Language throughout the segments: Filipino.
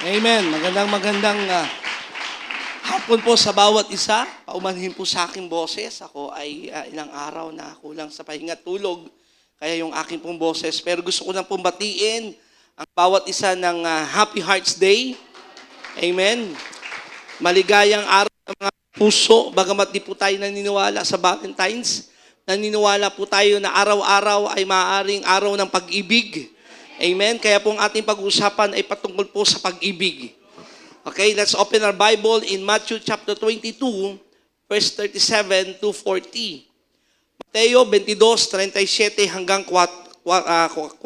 Amen. Magandang hapon po sa bawat isa. Paumanhin po sa aking boses. Ako ay ilang araw na kulang sa pahinga at tulog. Kaya yung aking pong boses. Pero gusto ko na pong batiin ang bawat isa ng Happy Hearts Day. Amen. Maligayang araw ng mga puso. Bagamat di po tayo naniniwala sa Valentine's, naniniwala po tayo na araw-araw ay maaaring araw ng pag-ibig. Amen. Kaya pong ating pag-uusapan ay patungkol po sa pag-ibig. Okay, let's open our Bible in Matthew chapter 22, verse 37 to 40. Mateo 22:37 hanggang 40.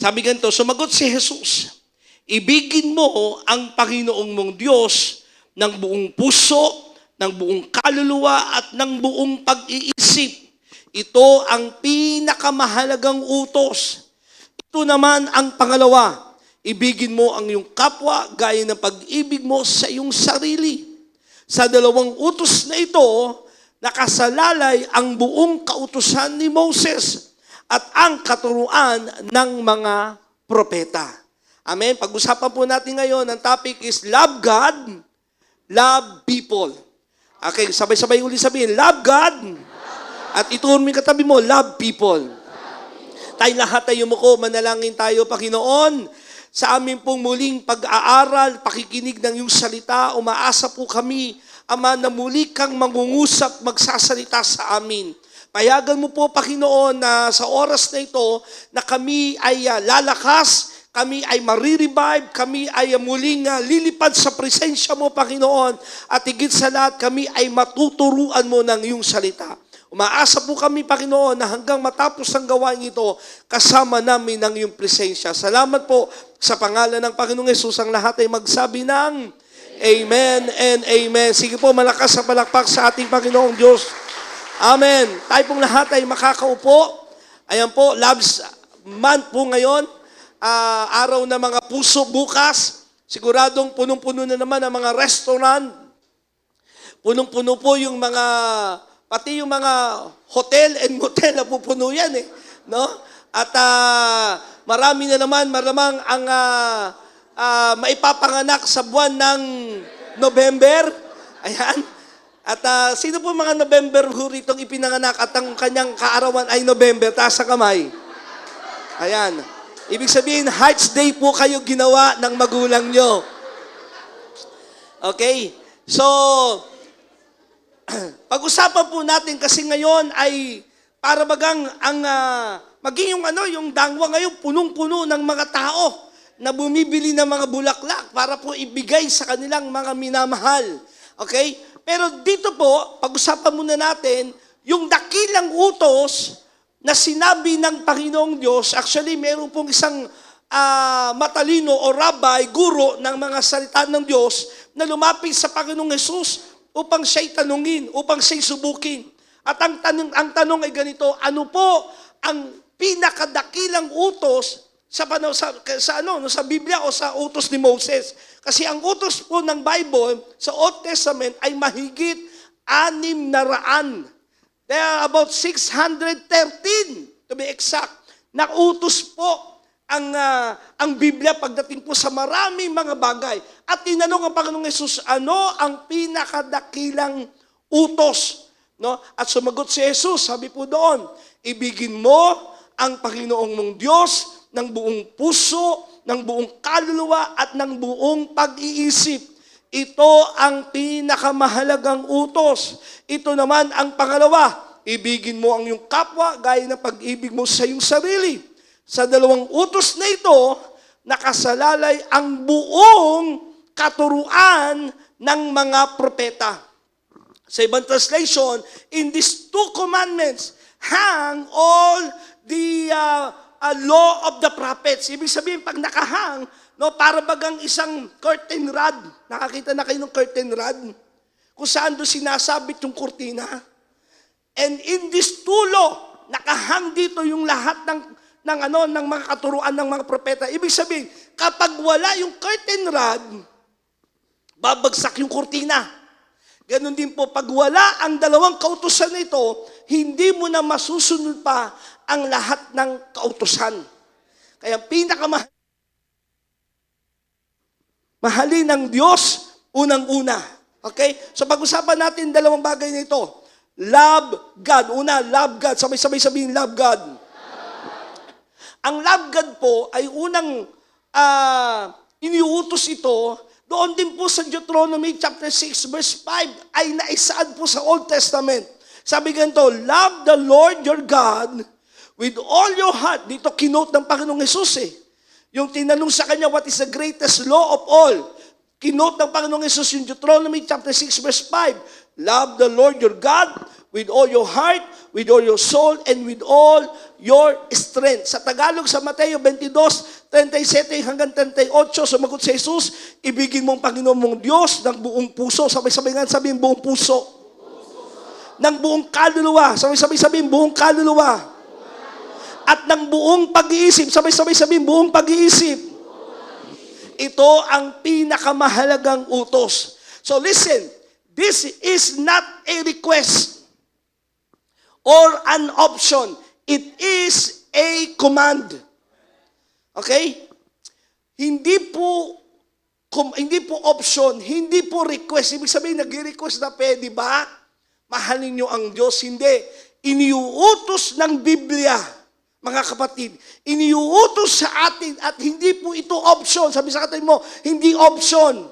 Sabi ganito, sumagot si Jesus, ibigin mo ang Panginoong mong Diyos ng buong puso, ng buong kaluluwa at ng buong pag-iisip. Ito ang pinakamahalagang utos. Ito naman ang pangalawa, ibigin mo ang iyong kapwa gaya ng pag-ibig mo sa iyong sarili. Sa dalawang utos na ito, nakasalalay ang buong kautusan ni Moses at ang katuruan ng mga propeta. Amen. Pag-usapan po natin ngayon, ang topic is love God, love people. Okay, sabay-sabay uli sabihin, love God, at ituon mo yung katabi mo, love people. Tayo lahat ay yumuko, manalangin tayo, Panginoon. Sa amin pong muling pag-aaral, pakikinig ng iyong salita, umaasa po kami, Ama, na muli kang mangungusap, magsasalita sa amin. Payagan mo po, Panginoon, na sa oras na ito, na kami ay lalakas, kami ay marirevive, kami ay muling lilipad sa presensya mo, Panginoon, at higit sa lahat, kami ay matuturuan mo ng iyong salita. Umaasa po kami, Panginoon, na hanggang matapos ang gawain ito, kasama namin ng iyong presensya. Salamat po sa pangalan ng Panginoong Yesus. Ang lahat ay magsabi ng Amen and Amen. Sige po, malakas sa palakpak sa ating Panginoong Diyos. Amen. Tayo pong lahat ay makakaupo. Ayan po, Loves Month po ngayon. Araw na mga puso bukas. Siguradong punong-puno na naman ang mga restaurant. Punong-puno po yung mga... Pati yung mga hotel and motel na pupuno yan no? At marami na naman, maramang ang maipapanganak sa buwan ng November. Ayan. At sino po mga November ho ritong ipinanganak at ang kanyang kaarawan ay November? Taas sa kamay. Ayan. Ibig sabihin, Hearts Day po kayo ginawa ng magulang nyo. Okay? So, pag-usapan po natin kasi ngayon ay para bagang ang maging yung dangwa ngayon punong-puno ng mga tao na bumibili ng mga bulaklak para po ibigay sa kanilang mga minamahal. Okay? Pero dito po, pag-usapan muna natin yung dakilang utos na sinabi ng Panginoong Diyos. Actually, meron pong isang matalino o rabbi, guro ng mga salita ng Diyos na lumapit sa Panginoong Yesus upang siya'y tanungin, upang siya'y subukin. At ang tanong ay ganito, ano po ang pinakadakilang utos sa Biblia o sa utos ni Moses? Kasi ang utos po ng Bible sa Old Testament ay mahigit 600. There are about 613 to be exact na utos po ang Biblia pagdating po sa maraming mga bagay. At tinanong ang Panginoong Yesus, ano ang pinakadakilang utos? No? At sumagot si Jesus, sabi po doon, ibigin mo ang Panginoong mong Diyos ng buong puso, ng buong kaluluwa at ng buong pag-iisip. Ito ang pinakamahalagang utos. Ito naman ang pangalawa, ibigin mo ang iyong kapwa gaya ng pag-ibig mo sa iyong sarili. Sa dalawang utos na ito, nakasalalay ang buong katuruan ng mga propeta. Sa ibang translation, in these two commandments, hang all the law of the prophets. Ibig sabihin, pag nakahang, para bagang isang curtain rod. Nakakita na kayo ng curtain rod? Kung saan doon sinasabit yung kurtina. And in this two law, nakahang dito yung lahat ng mga katuruan ng mga propeta. Ibig sabihin, kapag wala yung curtain rod, babagsak yung kurtina. Ganon din po, pag wala ang dalawang kautusan na ito, hindi mo na masusunod pa ang lahat ng kautusan. Kaya pinakamahal Mahalin ang Diyos unang-una. Okay? So pag-usapan natin dalawang bagay na ito. Love God. Una, love God. Sabay-sabay sabihin, love God. Ang love God po ay unang iniutos ito. Doon din po sa Deuteronomy chapter 6 verse 5 ay naisaad po sa Old Testament. Sabi ganito, love the Lord your God with all your heart. Dito kinote ng Panginoong Hesus eh. Yung tinanong sa kanya, what is the greatest law of all? Kinote ng Panginoong Hesus yung Deuteronomy chapter 6 verse 5. Love the Lord your God with all your heart, with all your soul, and with all your strength. Sa Tagalog, sa Mateo 22:37 hanggang 38, sumagot si Jesus, ibigin mong Panginoon mong Diyos ng buong puso. Sabay-sabay nga sabihin, buong puso. Ng buong kaluluwa. Sabay-sabay sabihin, buong kaluluwa. At ng buong pag-iisip. Sabay-sabay sabihin, buong pag-iisip. Ito ang pinakamahalagang utos. So listen, this is not a request or an option. It is a command. Okay? Hindi po option, hindi po request. Ibig sabihin, nag-request na pwede ba? Mahalin nyo ang Diyos. Hindi. Iniuutos ng Biblia, mga kapatid. Iniuutos sa atin at hindi po ito option. Sabi sa katabi mo, hindi option.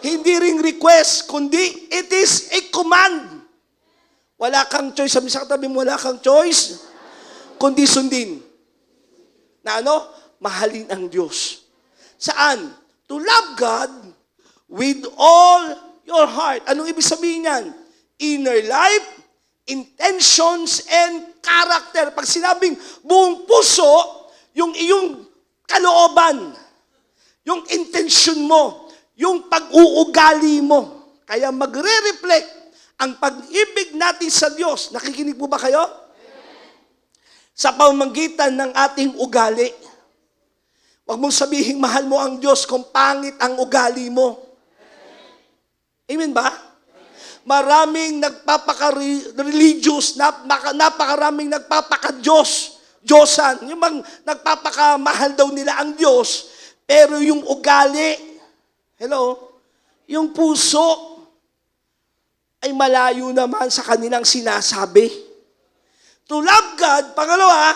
Hindi ring request, kundi it is a command. Wala kang choice. Sabi sa katabi mo, wala kang choice, kundi sundin. Na ano? Mahalin ang Diyos. Saan? To love God with all your heart. Anong ibig sabihin yan? Inner life, intentions, and character. Pag sinabing buong puso, yung iyong kalooban, yung intention mo, yung pag-uugali mo. Kaya magre-reflect ang pag-ibig natin sa Diyos. Nakikinig po ba kayo? Sa pamamagitan ng ating ugali. Huwag mong sabihin mahal mo ang Diyos kung pangit ang ugali mo. Amen ba? Maraming nagpapaka-religious, napakaraming nagpapaka-Diyos, Diyosan. Yung bang nagpapakamahal daw nila ang Diyos, pero yung ugali, yung puso, ay malayo naman sa kanilang sinasabi. To love God, pangalawa,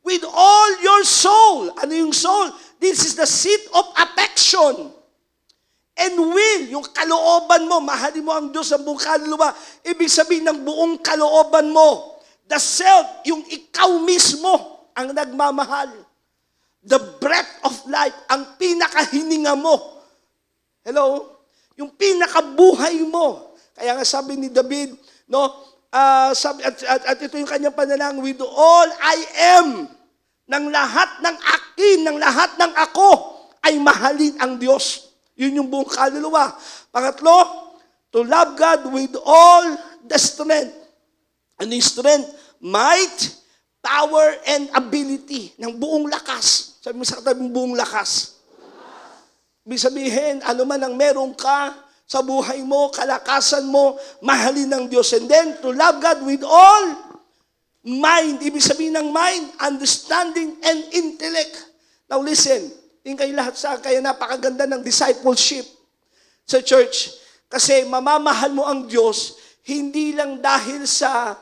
with all your soul. Ano yung soul? This is the seat of affection. And will, yung kalooban mo, mahalin mo ang Diyos ng buong kaluluwa. Ibig sabihin ng buong kalooban mo. The self, yung ikaw mismo, ang nagmamahal. The breath of life, ang pinakahininga mo. Yung pinakabuhay mo. Kaya nga sabi ni David, at ito yung kanyang panalangin, with all I am, ng lahat ng akin, ng lahat ng ako, ay mahalin ang Diyos. Yun yung buong kaluluwa. Pangatlo, to love God with all the strength. Ano yung strength? Might, power, and ability. Ng buong lakas. Sabi mo sa katabi, buong lakas. Ibig sabihin, ano man ang meron ka sa buhay mo, kalakasan mo, mahalin ng Diyos. And then, to love God with all mind. Ibig sabihin ng mind, understanding, and intellect. Now listen, tingin kayo lahat sa kaya napakaganda ng discipleship sa church. Kasi mamamahal mo ang Diyos, hindi lang dahil sa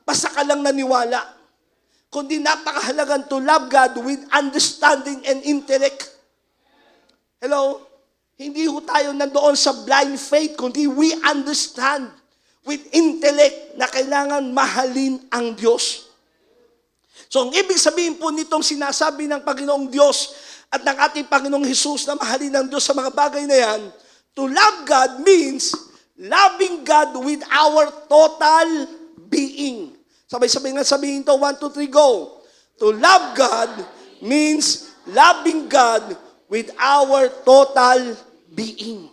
basta ka lang naniwala, kundi napakahalagang to love God with understanding and intellect. Hindi ho tayo nandoon sa blind faith, kundi we understand with intellect na kailangan mahalin ang Diyos. So, ang ibig sabihin po nitong sinasabi ng Panginoong Diyos at ng ating Panginoong Hesus na mahalin ng Diyos sa mga bagay na yan, to love God means loving God with our total being. Sabay-sabay nga sabihin to, 1, 2, 3, go. To love God means loving God with our total being.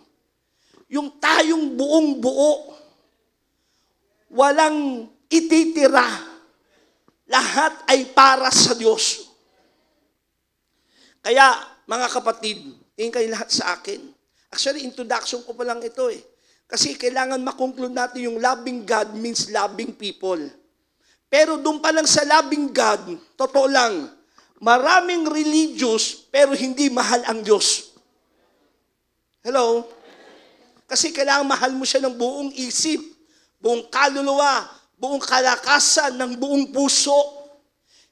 Yung tayong buong buo, walang ititira. Lahat ay para sa Diyos. Kaya, mga kapatid, tingin kayo lahat sa akin. Actually, introduction ko pa lang ito eh. Kasi kailangan makonclude natin yung loving God means loving people. Pero doon pa lang sa loving God, totoo lang, maraming religious pero hindi mahal ang Diyos. Hello? Kasi kailangan mahal mo siya ng buong isip, buong kaluluwa, buong kalakasan, ng buong puso.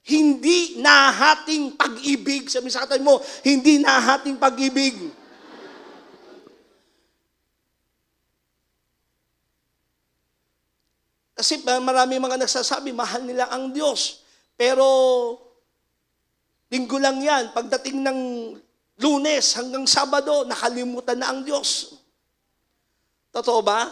Hindi nahahating pag-ibig. Sabi sa katabi mo, hindi nahahating pag-ibig. Kasi marami mga nagsasabi, mahal nila ang Diyos. Pero, linggo lang yan. Pagdating ng Lunes hanggang Sabado, nakalimutan na ang Diyos. Totoo ba?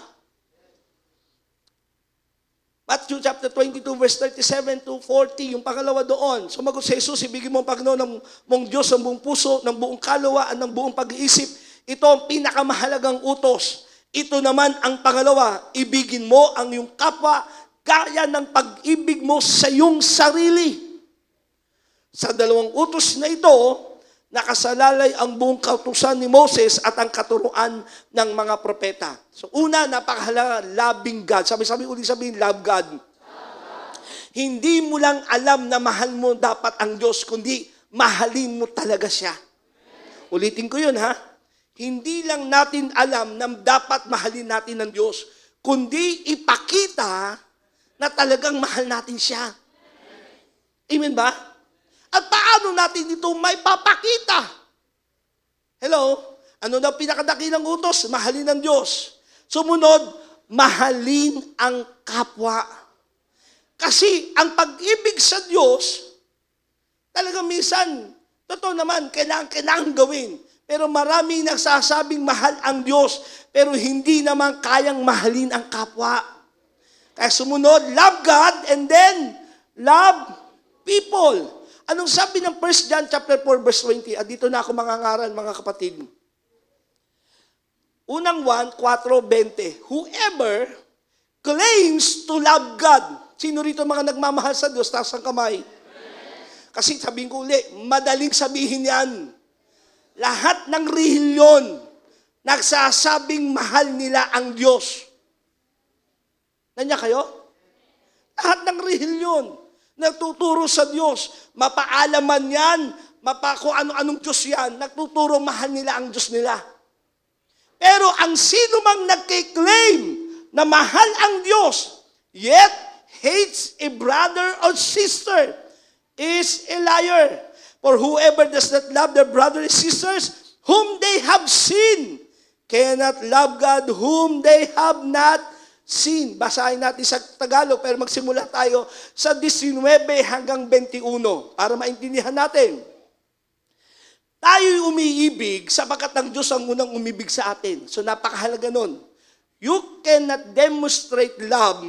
Matthew chapter 22, verse 37 to 40, yung pangalawa doon. Sumagot si Jesus, ibigin mo ang Panginoon mong Diyos ng buong puso, ng buong kalawaan, ng buong pag-iisip. Ito ang pinakamahalagang utos. Ito naman ang pangalawa, ibigin mo ang iyong kapwa gaya ng pag-ibig mo sa iyong sarili. Sa dalawang utos na ito, nakasalalay ang buong kautusan ni Moses at ang katuruan ng mga propeta. So una, napakahalaga, loving God. Sabi-sabi, love God. Hindi mo lang alam na mahal mo dapat ang Diyos, kundi mahalin mo talaga siya. Ulitin ko yun, ha? Hindi lang natin alam na dapat mahalin natin ang Diyos, kundi ipakita na talagang mahal natin siya. Amen ba? At paano natin ito may papakita? Hello? Ano na pinakadakilang utos? Mahalin ang Diyos. Sumunod, mahalin ang kapwa. Kasi ang pag-ibig sa Diyos, talaga minsan, totoo naman, kailangan gawin. Pero marami nagsasabing mahal ang Diyos, pero hindi naman kayang mahalin ang kapwa. Kaya sumunod, love God and then love people. Anong sabi ng 1 John chapter 4 verse 20? At dito na ako mangangaral, mga kapatid. Unang 1:4-20. Whoever claims to love God. Sino rito mga nagmamahal sa Diyos? Taas ang kamay. Kasi sabihin ko uli, madaling sabihin yan. Lahat ng relihiyon nagsasabing mahal nila ang Diyos. Nanya kayo? Lahat ng relihiyon nagtuturo sa Diyos. Mapaalaman yan, kung ano-anong Diyos yan, nagtuturo mahal nila ang Diyos nila. Pero ang sino mang nagkiklaim na mahal ang Diyos, yet hates a brother or sister, is a liar. For whoever does not love their brothers and sisters, whom they have seen, cannot love God whom they have not seen. Basahin natin sa Tagalog, pero magsimula tayo sa 19 hanggang 21 para maintindihan natin. Tayo'y umiibig sapagkat ang Diyos ang unang umibig sa atin. So napakahalaga nun. You cannot demonstrate love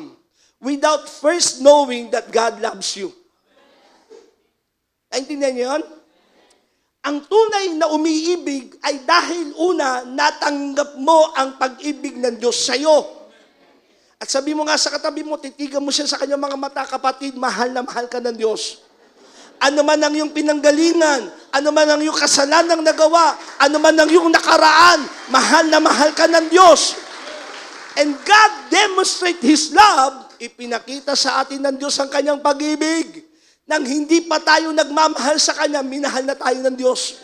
without first knowing that God loves you. Naintindihan niyo yun? Ang tunay na umiibig ay dahil una, natanggap mo ang pag-ibig ng Diyos sa'yo. At sabi mo nga sa katabi mo, titigan mo siya sa kanyang mga mata, kapatid, mahal na mahal ka ng Diyos. Ano man ang iyong pinanggalingan, ano man ang iyong kasalanang nagawa, ano man ang iyong nakaraan, mahal na mahal ka ng Diyos. And God demonstrate His love, ipinakita sa atin ng Diyos ang kanyang pag-ibig. Nang hindi pa tayo nagmamahal sa Kanya, minahal na tayo ng Diyos.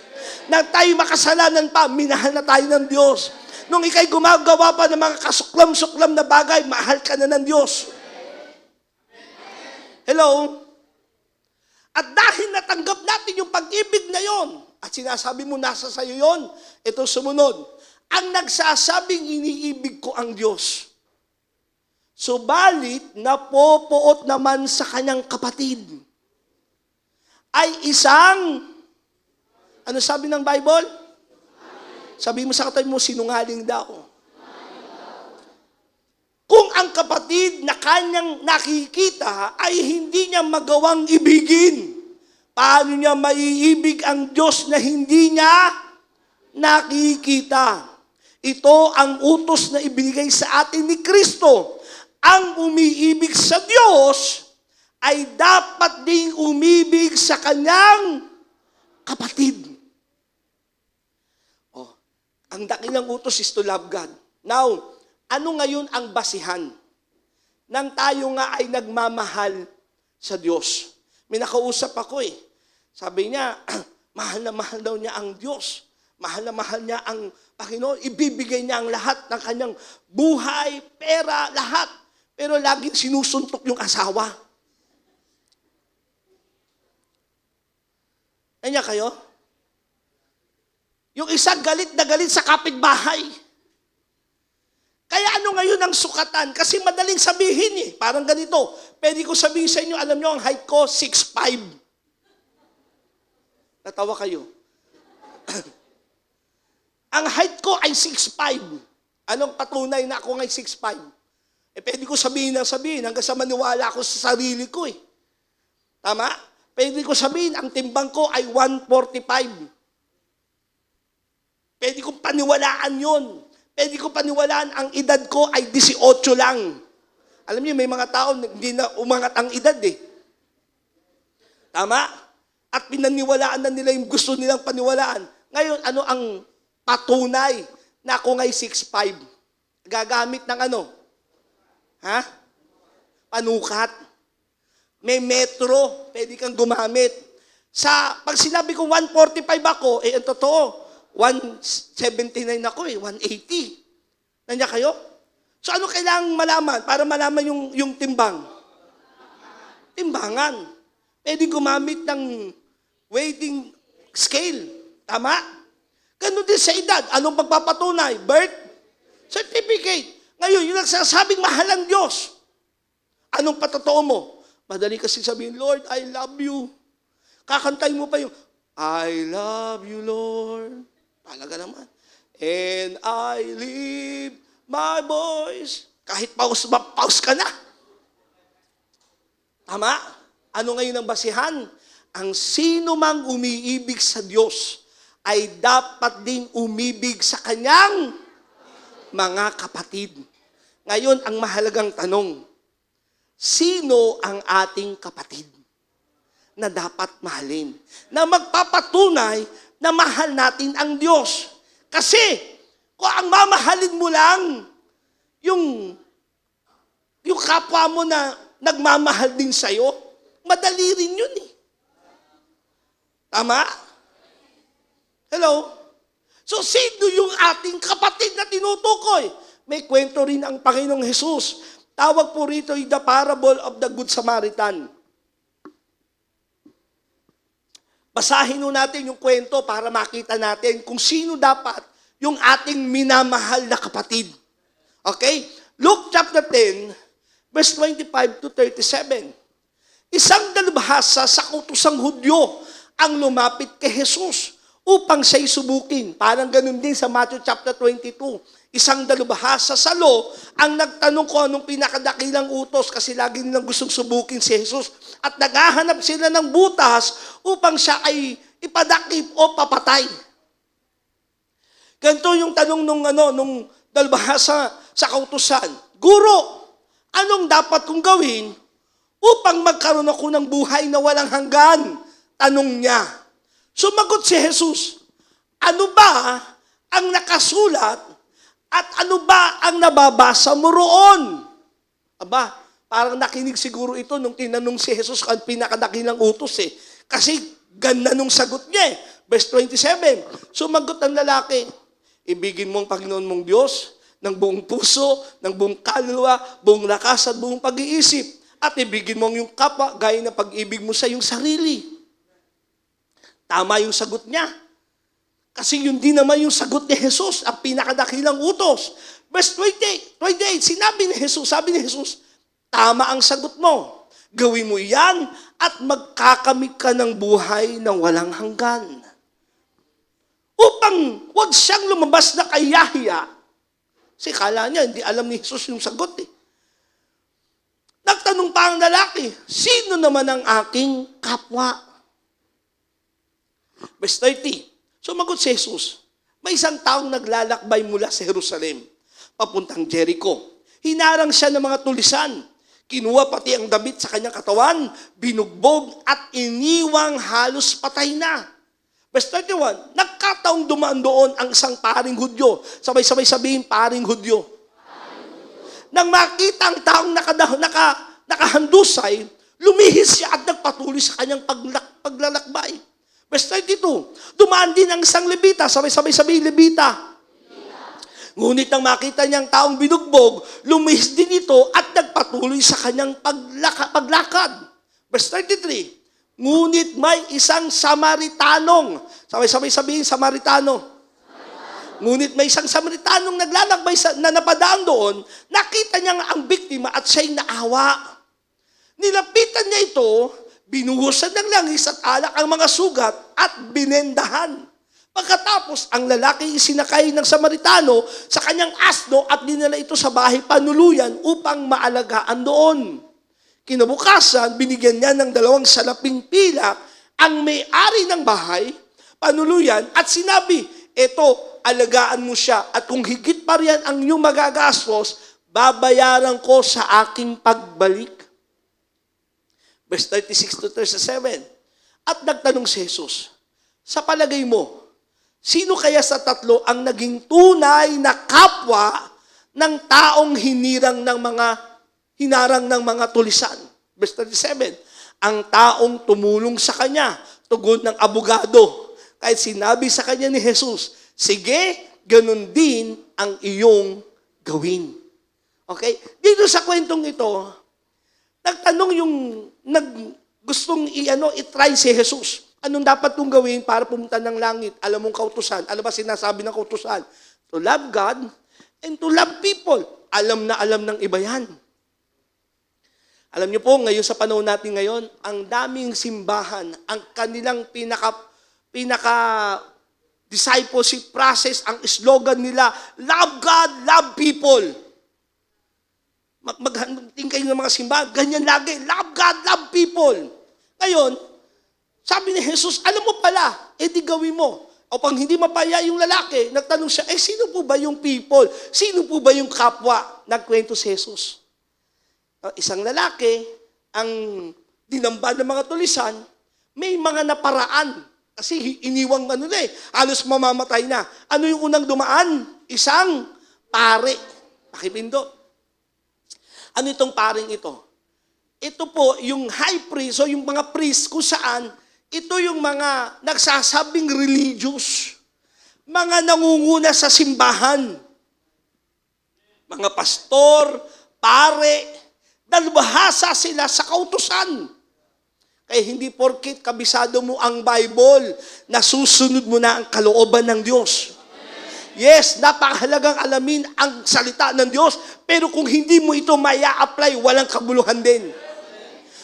Nang tayo makasalanan pa, minahal na tayo ng Diyos. Nung ikay gumagawa pa ng mga kasuklam-suklam na bagay, mahal ka na ng Diyos. Hello? At dahil natanggap natin yung pag-ibig na yon, at sinasabi mo nasa sayo yon, ito sumunod. Ang nagsasabing iniibig ko ang Diyos, subalit napopoot naman sa kanyang kapatid, ay isang, ano sabi ng Bible? Sabi mo sa katabi mo, sinungaling daw. Kung ang kapatid na kanyang nakikita ay hindi niya magawang ibigin, paano niya maiibig ang Diyos na hindi niya nakikita? Ito ang utos na ibinigay sa atin ni Kristo. Ang umiibig sa Diyos ay dapat ding umibig sa kanyang kapatid. Ang dakilang utos is to love God. Now, ano ngayon ang basihan nang tayo nga ay nagmamahal sa Diyos? May nakausap ako Sabi niya, mahal na mahal daw niya ang Diyos. Mahal na mahal niya ang Panginoon. Ibibigay niya ang lahat ng kanyang buhay, pera, lahat. Pero laging sinusuntok yung asawa. Kanya kayo? Yung isa galit na galit sa kapitbahay. Kaya ano ngayon ang sukatan? Kasi madaling sabihin eh. Parang ganito. Pwede ko sabihin sa inyo, alam nyo, ang height ko, 6'5". Natawa kayo. Ang height ko ay 6'5". Anong patunay na ako ngay 6'5"? Eh, pwede ko sabihin hanggang sa maniwala ako sa sarili ko eh. Tama? Pwede ko sabihin, ang timbang ko ay 145. Pwede kong paniwalaan yun. Pwede ko paniwalaan ang edad ko ay 18 lang. Alam niyo, may mga tao hindi na umangat ang edad eh. Tama? At pinaniwalaan na nila yung gusto nilang paniwalaan. Ngayon, ano ang patunay na ako ngay 6'5"? Gagamit ng ano? Ha? Panukat. May metro, pwede kang gumamit. Pag sinabi ko 145 ako, ang totoo, 179 ako 180. Nandiyan kayo? So ano kailangang malaman para malaman yung timbang? Timbangan. Pwede gumamit ng weighting scale. Tama? Ganun din sa edad. Anong pagpapatunay? Birth certificate. Ngayon, yung nagsasabing mahal ang Diyos. Anong patotoo mo? Madali kasi sabihin, Lord, I love you. Kakantay mo pa yung, I love you, Lord. Talaga naman. And I lift my voice. Kahit pause ka na. Tama? Ano ngayon ang basihan? Ang sino mang umiibig sa Diyos ay dapat ding umibig sa kanyang mga kapatid. Ngayon, ang mahalagang tanong, sino ang ating kapatid na dapat mahalin? Na magpapatunay na mahal natin ang Diyos. Kasi, kung ang mamahalin mo lang, yung kapwa mo na nagmamahal din sa'yo, madali rin yun eh. Tama? Hello? So, sino yung ating kapatid na tinutukoy? May kwento rin ang Panginoong Jesus. Tawag po rito yung the parable of the Good Samaritan. Basahin natin yung kwento para makita natin kung sino dapat yung ating minamahal na kapatid. Okay? Luke chapter 10, verse 25 to 37. Isang dalubhasa sa kautusang Hudyo ang lumapit kay Jesus upang siya'y subukin. Parang ganun din sa Matthew chapter 22. Isang dalubhasa sa law ang nagtanong kung anong pinakadakilang utos kasi lagi nilang gustong subukin si Jesus. At naghahanap sila ng butas upang siya ay ipadakip o papatay. Ganito yung tanong nung dalubhasa sa kautusan. Guro, anong dapat kong gawin upang magkaroon ako ng buhay na walang hanggan? Tanong niya. Sumagot si Jesus, ano ba ang nakasulat at ano ba ang nababasa mo roon? Aba, parang nakinig siguro ito nung tinanong si Jesus ang pinakadakilang utos eh. Kasi ganda nung sagot niya eh. Verse 27, sumagot ang lalaki, ibigin mo ang Panginoon mong Diyos ng buong puso, ng buong kaluluwa, buong lakas at buong pag-iisip. At ibigin mo yung kapwa gaya ng pag-ibig mo sa iyong sarili. Tama yung sagot niya. Kasi yun din naman yung sagot ni Jesus, ang pinakadakilang utos. Verse 28, sabi ni Jesus, tama ang sagot mo. Gawin mo yan at magkakamit ka ng buhay na walang hanggan. Upang huwag siyang lumabas na kayahiya. Kasi kala niya, hindi alam ni Jesus yung sagot eh. Nagtanong pa ang lalaki, sino naman ang aking kapwa? Verse 30, sumagot si Jesus, may isang taong naglalakbay mula sa Jerusalem, papuntang Jericho. Hinarang siya ng mga tulisan. Kinuha pati ang damit sa kanyang katawan, binugbog at iniwang halos patay na. Verse 31, nagkataong dumaan doon ang isang paring Hudyo. Sabay-sabay sabihin, paring Hudyo. Nang makita ang taong nakahandusay, lumihis siya at nagpatuloy sa kanyang paglalakbay. Verse 32, dumaan din ang isang Levita, sabay-sabay sabihin, Levita. Ngunit nang makita niyang taong binugbog, lumihis din ito at nagpatuloy sa kanyang paglakad. Verse 33, ngunit may isang Samaritanong, sabay-sabay sabihin, Samaritano. Ngunit may isang Samaritanong naglalakbay na napadaan doon, nakita niya ang biktima at siya'y naawa. Nilapitan niya ito, binuhusan ng langis at alak ang mga sugat at binendahan. Pagkatapos, ang lalaki isinakay ng Samaritano sa kanyang asno at dinala ito sa bahay panuluyan upang maalagaan doon. Kinabukasan, binigyan niya ng 2 salaping pilak ang may-ari ng bahay, panuluyan, at sinabi, eto, alagaan mo siya at kung higit pa riyan ang iyong magagastos, babayaran ko sa aking pagbalik. Verse 36 to 37. At nagtanong si Jesus, sa palagay mo, sino kaya sa 3 ang naging tunay na kapwa ng taong hinarang ng mga tulisan? Verse 37. Ang taong tumulong sa kanya, tugon ng abogado. Kahit sinabi sa kanya ni Jesus, sige, ganun din ang iyong gawin. Okay? Dito sa kwentong ito, nagtanong yung gustong i-try si Jesus. Anong dapat kong gawin para pumunta ng langit? Alam mong kautusan. Alam ba sinasabi ng kautusan? To love God and to love people. Alam na alam ng iba yan. Alam niyo po, ngayon sa panahon natin ngayon, ang daming simbahan, ang kanilang pinaka discipleship process, ang slogan nila, love God, love people. Maghanting kayo ng mga simbahan, ganyan lagi, love God, love people. Ngayon, sabi ni Jesus, alam mo pala, di gawin mo. O pang hindi mapaya yung lalaki, nagtanong siya, sino po ba yung people? Sino po ba yung kapwa? Nagkwento si Jesus. Isang lalaki, ang dinamba ng mga tulisan, may mga naparaan. Kasi iniwang halos mamamatay na. Ano yung unang dumaan? Isang pare. Pakipindot. Ano itong paring ito? Ito po yung high priest o yung mga priest kung saan ito yung mga nagsasabing religious. Mga nangunguna sa simbahan. Mga pastor, pare, dalubhasa sila sa kautusan. Kaya hindi porkit kabisado mo ang Bible, nasusunod mo na ang kalooban ng Diyos. Yes, napakahalagang alamin ang salita ng Diyos, pero kung hindi mo ito maya-apply, walang kabuluhan din.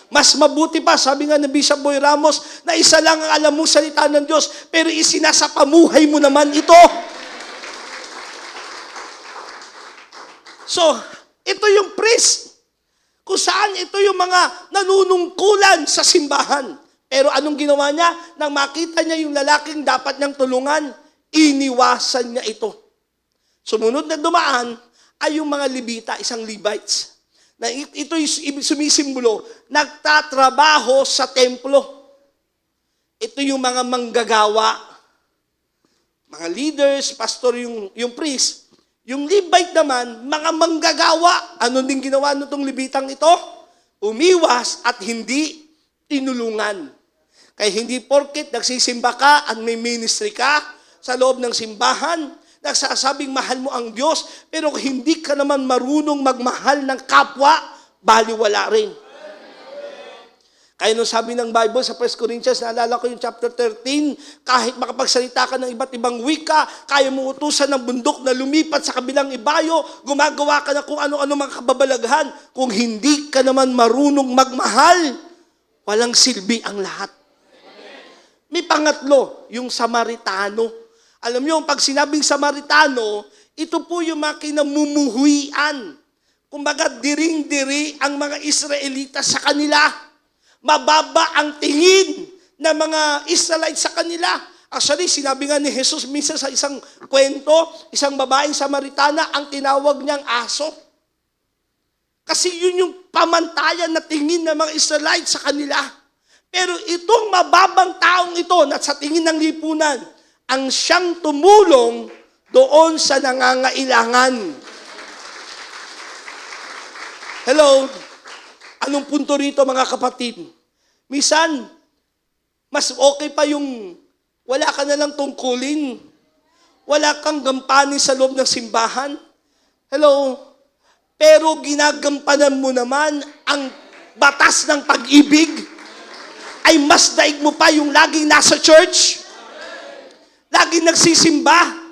Mas mabuti pa, sabi nga ng Bishop Boy Ramos, na isa lang ang alam mong salita ng Diyos, pero isinasapamuhay mo naman ito. So, ito yung priest. Kung saan ito yung mga nanunungkulan sa simbahan. Pero anong ginawa niya? Nang makita niya yung lalaking dapat niyang tulungan, iniwasan niya ito. Sumunod na dumaan ay yung mga Levita, isang Levites. Na ito'y sumisimbolo, nagtatrabaho sa templo. Ito yung mga manggagawa. Mga leaders, pastor yung priest. Yung Levite naman, mga manggagawa. Ano din ginawa nitong Levitang ito? Umiwas at hindi tinulungan. Kaya hindi porket nagsisimba ka at may ministry ka sa loob ng simbahan, nagsasabing mahal mo ang Diyos, pero hindi ka naman marunong magmahal ng kapwa, baliwala rin. Kaya nung sabi ng Bible sa 1 Corinthians, naalala ko yung chapter 13, kahit makapagsalita ka ng iba't ibang wika, kaya mo utusan ng bundok na lumipat sa kabilang ibayo, gumagawa ka na kung ano-ano mga kababalaghan, kung hindi ka naman marunong magmahal, walang silbi ang lahat. May pangatlo, yung Samaritano. Alam niyo, pag sinabing Samaritano, ito po yung mga kinamumuhuian. Kumbaga, diring-diri ang mga Israelita sa kanila. Mababa ang tingin ng mga Israelites sa kanila. Actually, sinabi nga ni Jesus minsan sa isang kwento, isang babaeng Samaritana, ang tinawag niyang aso. Kasi yun yung pamantayan na tingin ng mga Israelites sa kanila. Pero itong mababang taong ito na sa tingin ng lipunan, ang siyang tumulong doon sa nangangailangan. Hello? Anong punto rito mga kapatid? Minsan, Mas okay pa yung wala ka na lang tungkulin. Wala kang gampanin sa loob ng simbahan. Hello? Pero ginagampanan mo naman ang batas ng pag-ibig. Ay mas daig mo pa yung laging nasa church. Laging nagsisimba.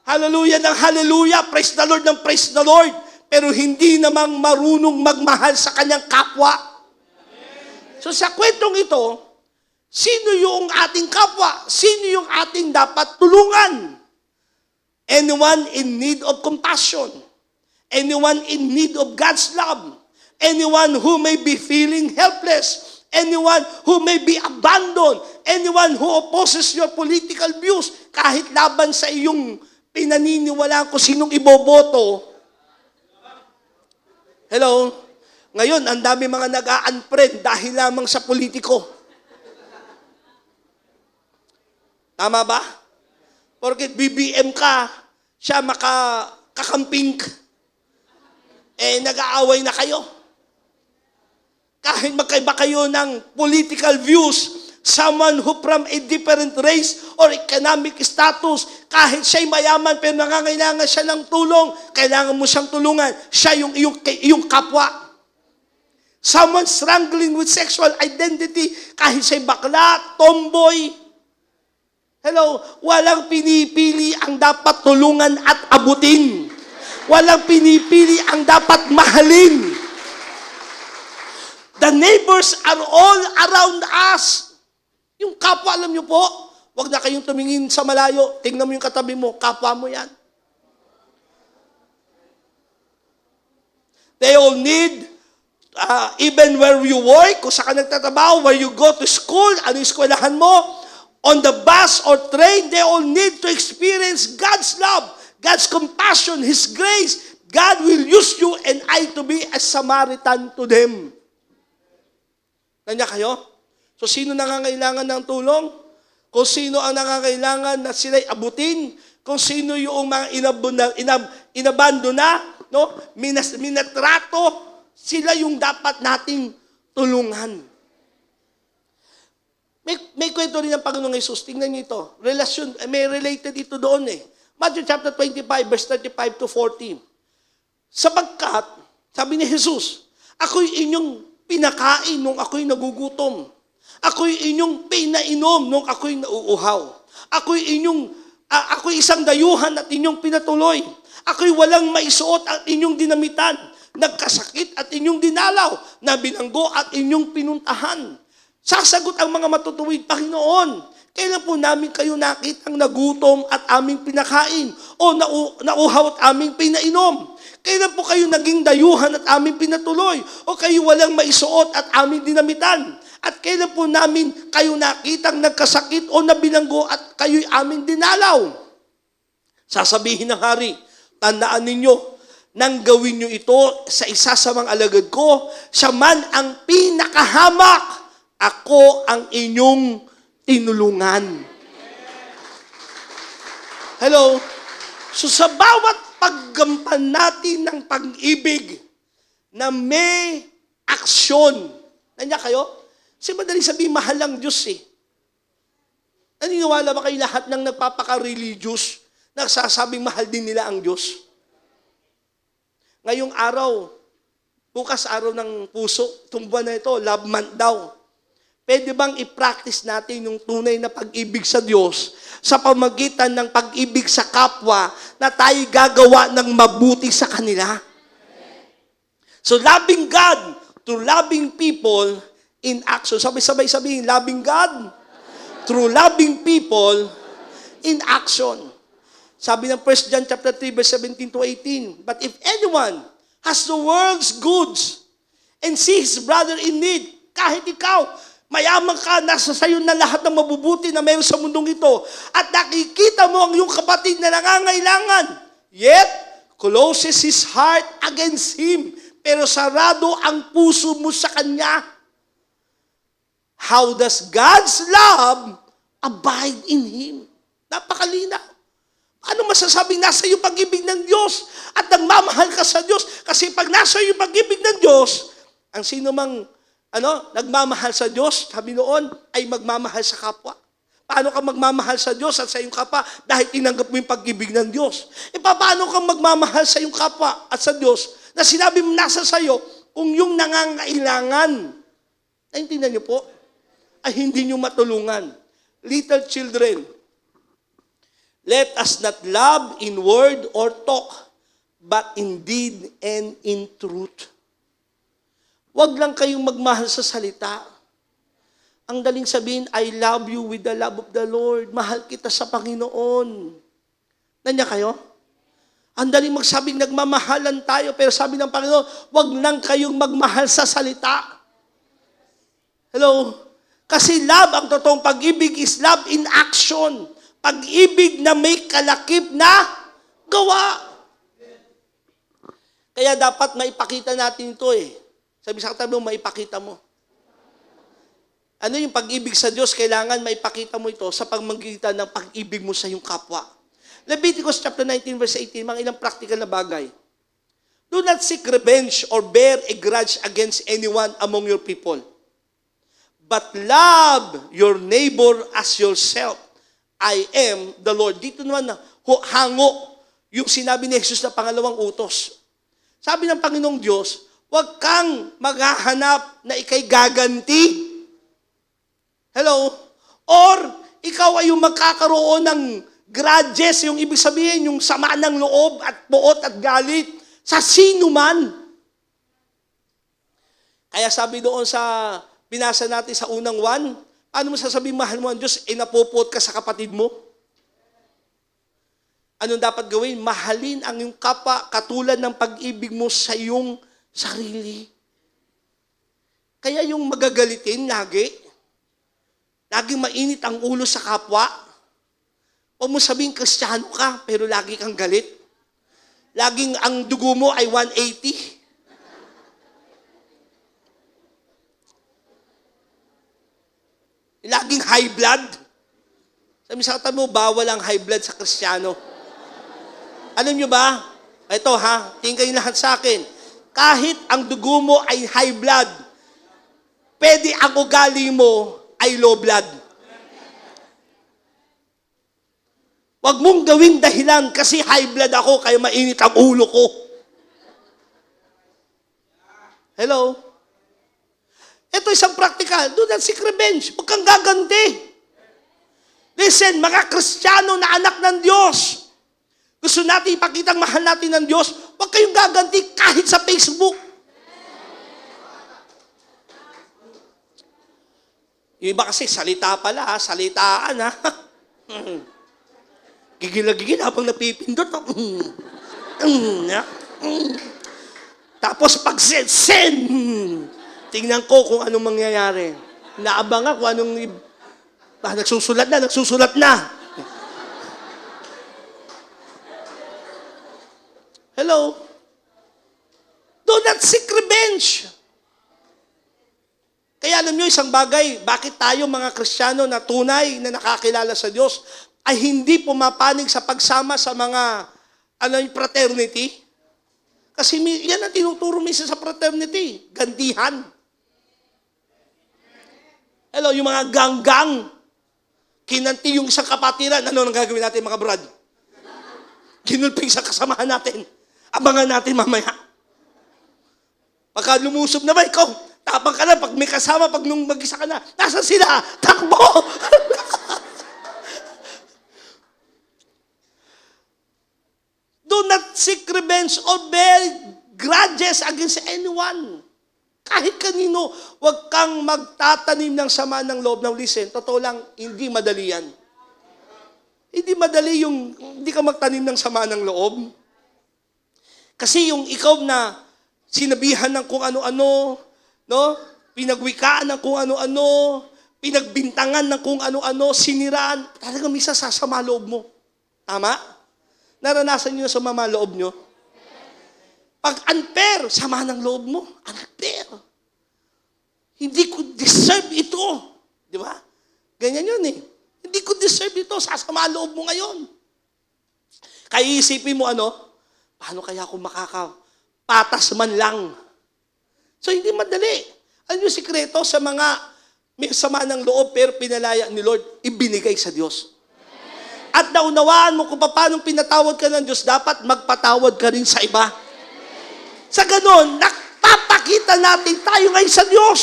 Hallelujah ng hallelujah. Praise the Lord ng praise the Lord. Pero hindi namang marunong magmahal sa kanyang kapwa. So sa kwentong ito, sino yung ating kapwa? Sino yung ating dapat tulungan? Anyone in need of compassion. Anyone in need of God's love. Anyone who may be feeling helpless. Anyone who may be abandoned. Anyone who opposes your political views. Kahit laban sa iyong pinaniniwalaan kung sinong iboboto. Hello? Ngayon, ang dami mga nag-a-unfriend dahil lamang sa politiko. Tama ba? Porque BBM ka, siya makakamping, nag-aaway na kayo. Kahit magkaiba kayo ng political views, someone who from a different race or economic status, kahit siya'y mayaman pero nangangailangan siya ng tulong, kailangan mo siyang tulungan. Siya yung iyong kapwa. Someone struggling with sexual identity, kahit siya'y bakla, tomboy. Hello, walang pinipili ang dapat tulungan at abutin. Walang pinipili ang dapat mahalin. The neighbors are all around us. Yung kapwa, alam niyo po, huwag na kayong tumingin sa malayo. Tingnan mo yung katabi mo, kapwa mo yan. They all need, even where you work, kung saan ka nagtatrabaho, where you go to school, ano yung eskwelahan mo, on the bus or train, they all need to experience God's love, God's compassion, His grace. God will use you and I to be a Samaritan to them. Kanya kayo? So, sino nangangailangan ng tulong? Kung sino ang nangangailangan na sila'y abutin? Kung sino yung mga inabando na, no? Minatrato, sila yung dapat nating tulungan. May kwento rin ng Panginoong Jesus. Tingnan niyo ito. Relasyon, may related ito doon eh. Matthew chapter 25, verse 35 to 40. Sapagkat, sabi ni Jesus, ako'y inyong pinakain nung ako'y nagugutom. Ako'y inyong pinainom nung ako'y nauuhaw. Ako'y isang dayuhan at inyong pinatuloy. Ako'y walang maisuot at inyong dinamitan. Nagkasakit at inyong dinalaw. Nabinanggo at inyong pinuntahan. Sasagot ang mga matutuwid, Panginoon, kailan po namin kayo nakitang nagutom at aming pinakain o nauhaw at aming pinainom? Kailan po kayo naging dayuhan at aming pinatuloy o kayo walang maisuot at aming dinamitan? At kailan po namin kayo nakitang nagkasakit o nabilanggo at kayo'y aming dinalaw? Sasabihin ng hari, tandaan ninyo, nang gawin nyo ito sa isa sa mga alagad ko, siya man ang pinakahamak. Ako ang inyong tinulungan. Hello? So sa bawat paggampan natin ng pag-ibig na may aksyon, nandiyan kayo? Kasi madali sabihin, mahal ang Diyos eh. Naniniwala ba kayo lahat ng nagpapaka-religious, nagsasabing mahal din nila ang Diyos? Ngayong araw, bukas araw ng puso, itong buwan na ito, love month daw. Pwede bang i-practice natin yung tunay na pag-ibig sa Diyos sa pamagitan ng pag-ibig sa kapwa na tayo gagawa ng mabuti sa kanila? So loving God to loving people in action. Sabay-sabay sabihin, loving God through loving people in action. Sabi ng 1 John chapter 3 verse 17 to 18, but if anyone has the world's goods and sees his brother in need, kahit ikaw, mayaman ka, nasa sayo na lahat ng mabubuti na mayroon sa mundong ito. At nakikita mo ang iyong kapatid na nangangailangan. Yet, closes his heart against him. Pero sarado ang puso mo sa kanya. How does God's love abide in him? Napakalinaw. Ano masasabing nasa iyo pag-ibig ng Diyos at nagmamahal ka sa Diyos? Kasi pag nasa iyo pag-ibig ng Diyos, ang sino mang nagmamahal sa Diyos, sabi noon, ay magmamahal sa kapwa. Paano ka magmamahal sa Diyos at sa iyong kapwa? Dahil tinanggap mo yung pag-ibig ng Diyos. Paano ka magmamahal sa iyong kapwa at sa Diyos na sinabi mo nasa sayo kung yung nangangailangan, naintindihan niyo po, ay hindi niyo matulungan. Little children, let us not love in word or talk, but in deed and in truth. Huwag lang kayong magmahal sa salita. Ang daling sabihin, I love you with the love of the Lord. Mahal kita sa Panginoon. Nandiyan kayo? Ang daling magsabing nagmamahalan tayo, pero sabi ng Panginoon, huwag lang kayong magmahal sa salita. Hello? Kasi love, ang totoong pag-ibig is love in action. Pag-ibig na may kalakip na gawa. Kaya dapat maipakita natin ito eh. Sabi sa katabi mo, maipakita mo. Ano yung pag-ibig sa Diyos? Kailangan maipakita mo ito sa pagmagitan ng pag-ibig mo sa iyong kapwa. Leviticus chapter 19 verse 18, mga ilang practical na bagay. Do not seek revenge or bear a grudge against anyone among your people. But love your neighbor as yourself. I am the Lord. Dito naman hango yung sinabi ni Jesus na pangalawang utos. Sabi ng Panginoong Diyos, huwag kang maghahanap na ikay gaganti. Hello? Or, ikaw ay yung magkakaroon ng grudges, yung ibig sabihin, yung sama ng loob at buot at galit sa sino man. Kaya sabi doon sa, binasa natin sa unang 1, paano mo sasabihin mahal mo ang Diyos, napupot ka sa kapatid mo? Anong dapat gawin? Mahalin ang iyong kapwa katulad ng pag-ibig mo sa iyong sarili. Kaya yung magagalitin laging mainit ang ulo sa kapwa. Huwag mo sabihin Kristiyano ka, pero lagi kang galit. Laging ang dugo mo ay 180. Laging high blood. Sabi sa katabi mo, bawal ang high blood sa Kristiyano. Alam nyo ba? Ito tingin kayo lahat sa akin. Kahit ang dugo mo ay high blood, pwede ang ugali mo ay low blood. Huwag mong gawing dahilan kasi high blood ako kaya mainit ang ulo ko. Hello? Ito isang practical. Do not seek revenge. Huwag kang gaganti. Listen, mga Kristiyano na anak ng Diyos. Gusto natin ipakitang mahal natin ng Diyos. Huwag kayong gaganti kahit sa Facebook. Yung iba kasi salita pala, salitaan Gigil na gigil habang napipindot. Tapos pag send. Tingnan ko kung anong mangyayari. Naabangan kung anong nagsusulat na. Hello? Do not seek revenge. Kaya alam nyo, isang bagay, bakit tayo mga Kristiyano na tunay na nakakilala sa Diyos ay hindi pumapanig sa pagsama sa mga fraternity? Kasi yan ang tinuturo minsan sa fraternity, gantihan. Hello, yung mga ganggang, kinanti yung isang kapatiran, ano nang gagawin natin mga brad? Ginulping sa kasamahan natin. Abangan natin mamaya. Pagka lumusob na ba, ikaw, tapang ka na, pag may kasama, pag nung mag-isa ka na, nasaan sila? Takbo! Do not seek revenge or bear grudges against anyone. Kahit kanino, huwag kang magtatanim ng sama ng loob. Now listen, totoo lang, hindi madali yan. Hindi madali yung, hindi ka magtanim ng sama ng loob. Kasi yung ikaw na sinabihan ng kung ano-ano, pinagwikaan ng kung ano-ano, pinagbintangan ng kung ano-ano, siniraan, talagang misa sasama loob mo. Tama? Naranasan niyo sa mama loob niyo? Pag unfair, sama ng loob mo. Unfair. Hindi ko deserve ito. Di ba? Ganyan yun eh. Hindi ko deserve ito. Sasama loob mo ngayon. Kaya isipin mo paano kaya ako makakapatas man lang? So hindi madali. Ano yung sikreto sa mga may sama ng loob pero pinalaya ni Lord? Ibinigay sa Diyos. At naunawaan mo kung paano pinatawad ka ng Diyos, dapat magpatawad ka rin sa iba. Sa ganon, napapakita natin tayo ngayon sa Diyos.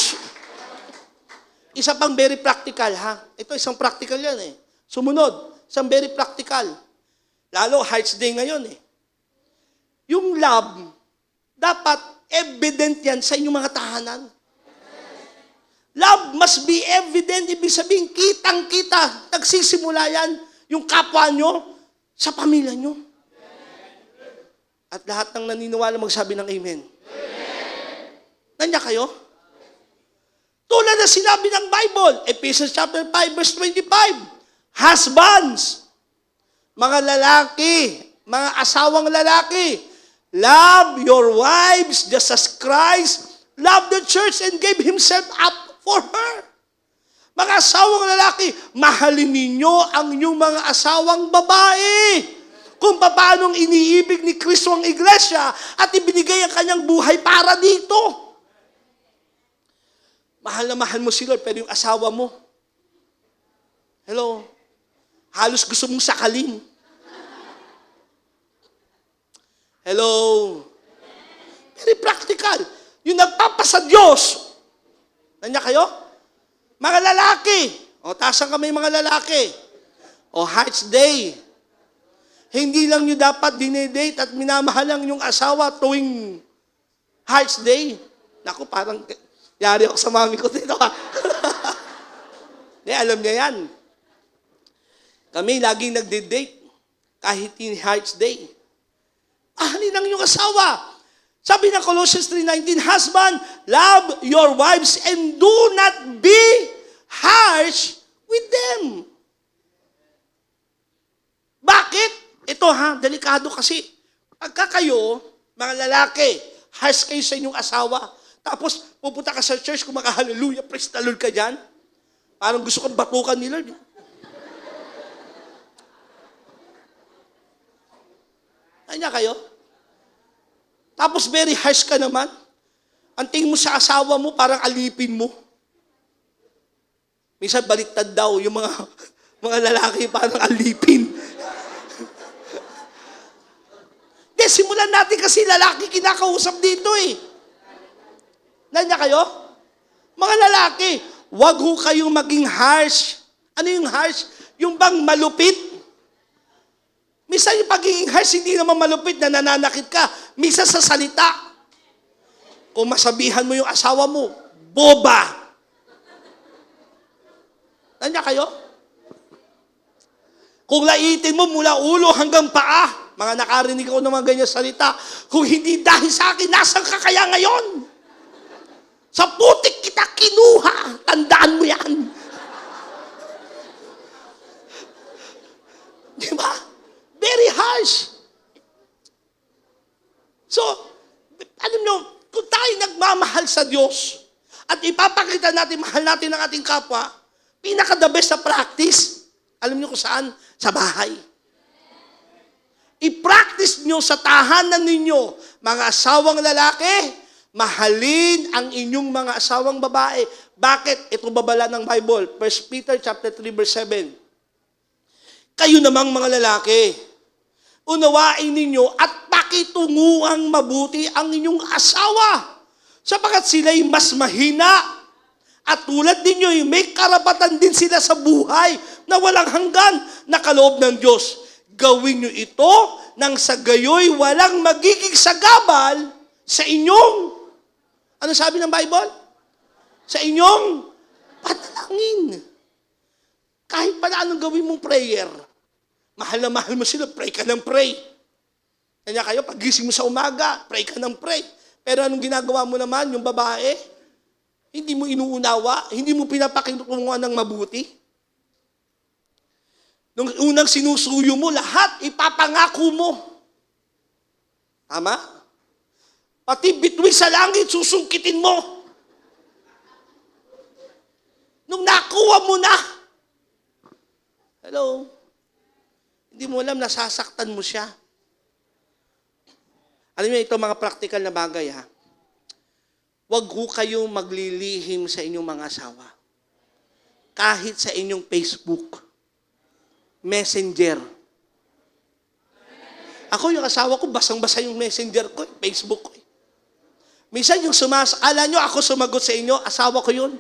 Isa pang very practical, ha? Ito, isang practical yan eh. Sumunod, isang very practical. Lalo, Hearts Day ngayon eh. Yung love, dapat evident yan sa inyong mga tahanan. Love must be evident. Ibig sabihin, kitang-kita, nagsisimula yan, yung kapwa nyo, sa pamilya nyo. At lahat ng naniniwala magsabi ng amen. Nandiyan kayo? Tulad na sinabi ng Bible, Ephesians chapter 5, verse 25, husbands, mga lalaki, mga asawang lalaki, love your wives just as Christ loved the church and gave Himself up for her. Mga asawang lalaki, mahalin ninyo ang inyong mga asawang babae. Kung paanong iniibig ni Kristo ang iglesia at ibinigay ang kanyang buhay para dito. Mahal na mahal mo si Lord, pero yung asawa mo, hello, halos gusto mong sakalin. Hello. Very practical. Yung nagpapasa Diyos. Nandiyan kayo? Mga lalaki. O, taas ang kamay mga lalaki. O, Hearts Day. Hindi lang nyo dapat dinedate at minamahalang yung asawa tuwing Hearts Day. Naku, parang yari ako sa mami ko dito. Alam niya yan. Kami laging nagde-date kahit in Hearts Day. Ahalin lang yung asawa. Sabi ng Colossians 3:19, husband, love your wives and do not be harsh with them. Bakit? Ito delikado kasi. Pagka kayo, mga lalaki, harsh kayo sa inyong asawa, tapos pupunta ka sa church, kung maka-hallelujah, praise the Lord ka dyan, parang gusto kong batukan ni Lord. Kanya kayo? Tapos very harsh ka naman. Ang tingin mo sa asawa mo, parang alipin mo. Minsan baliktad daw, yung mga lalaki parang alipin. Simulan natin kasi lalaki kinakausap dito eh. Nandiyan kayo? Mga lalaki, wag ho kayong maging harsh. Ano yung harsh? Yung bang malupit? Minsan yung pagiging harsh, hindi naman malupit na nananakit ka. Minsan sa salita. Kung masabihan mo yung asawa mo, boba. Nandiyan kayo? Kung laitin mo mula ulo hanggang paa, mga nakarinig ako ng mga ganyan salita, kung hindi dahil sa akin, nasan ka kaya ngayon? Sa putik kita kinuha. Tandaan mo yan. Di ba? Very harsh. So, alam nyo, kung tayo nagmamahal sa Diyos at ipapakita natin, mahal natin ang ating kapwa, pinaka-the best sa practice, alam nyo kung saan? Sa bahay. I-practice nyo sa tahanan ninyo, mga asawang lalaki, mahalin ang inyong mga asawang babae. Bakit? Ito babala ng Bible. 1 Peter chapter 3 verse 7. Kayo namang mga lalaki, unawain ninyo at pakitunguang mabuti ang inyong asawa, sapagkat sila'y mas mahina at tulad ninyo, may karapatan din sila sa buhay na walang hanggan na kaloob ng Diyos. Gawin nyo ito nang sa gayoy walang magiging sagabal sa inyong, ano sabi ng Bible? Sa inyong panalangin. Kahit pa na anong gawin mong prayer, mahal na mahal mo sila, pray ka ng pray. Kanya kayo, pagising mo sa umaga, pray ka ng pray. Pero anong ginagawa mo naman, yung babae, hindi mo inuunawa, hindi mo pinapakitunguhan ng mabuti. Nung unang sinusuyo mo, lahat ipapangako mo. Tama? Pati bituin sa langit, susungkitin mo. Nung nakuha mo na, hello, hindi mo alam, nasasaktan mo siya. Alam niyo, ito mga practical na bagay ha. wag ho kayong maglilihim sa inyong mga asawa. Kahit sa inyong Facebook, Messenger. Ako yung asawa ko, basang-basa yung Messenger ko, Facebook ko. Minsan yung akala nyo ako sumagot sa inyo, asawa ko yun.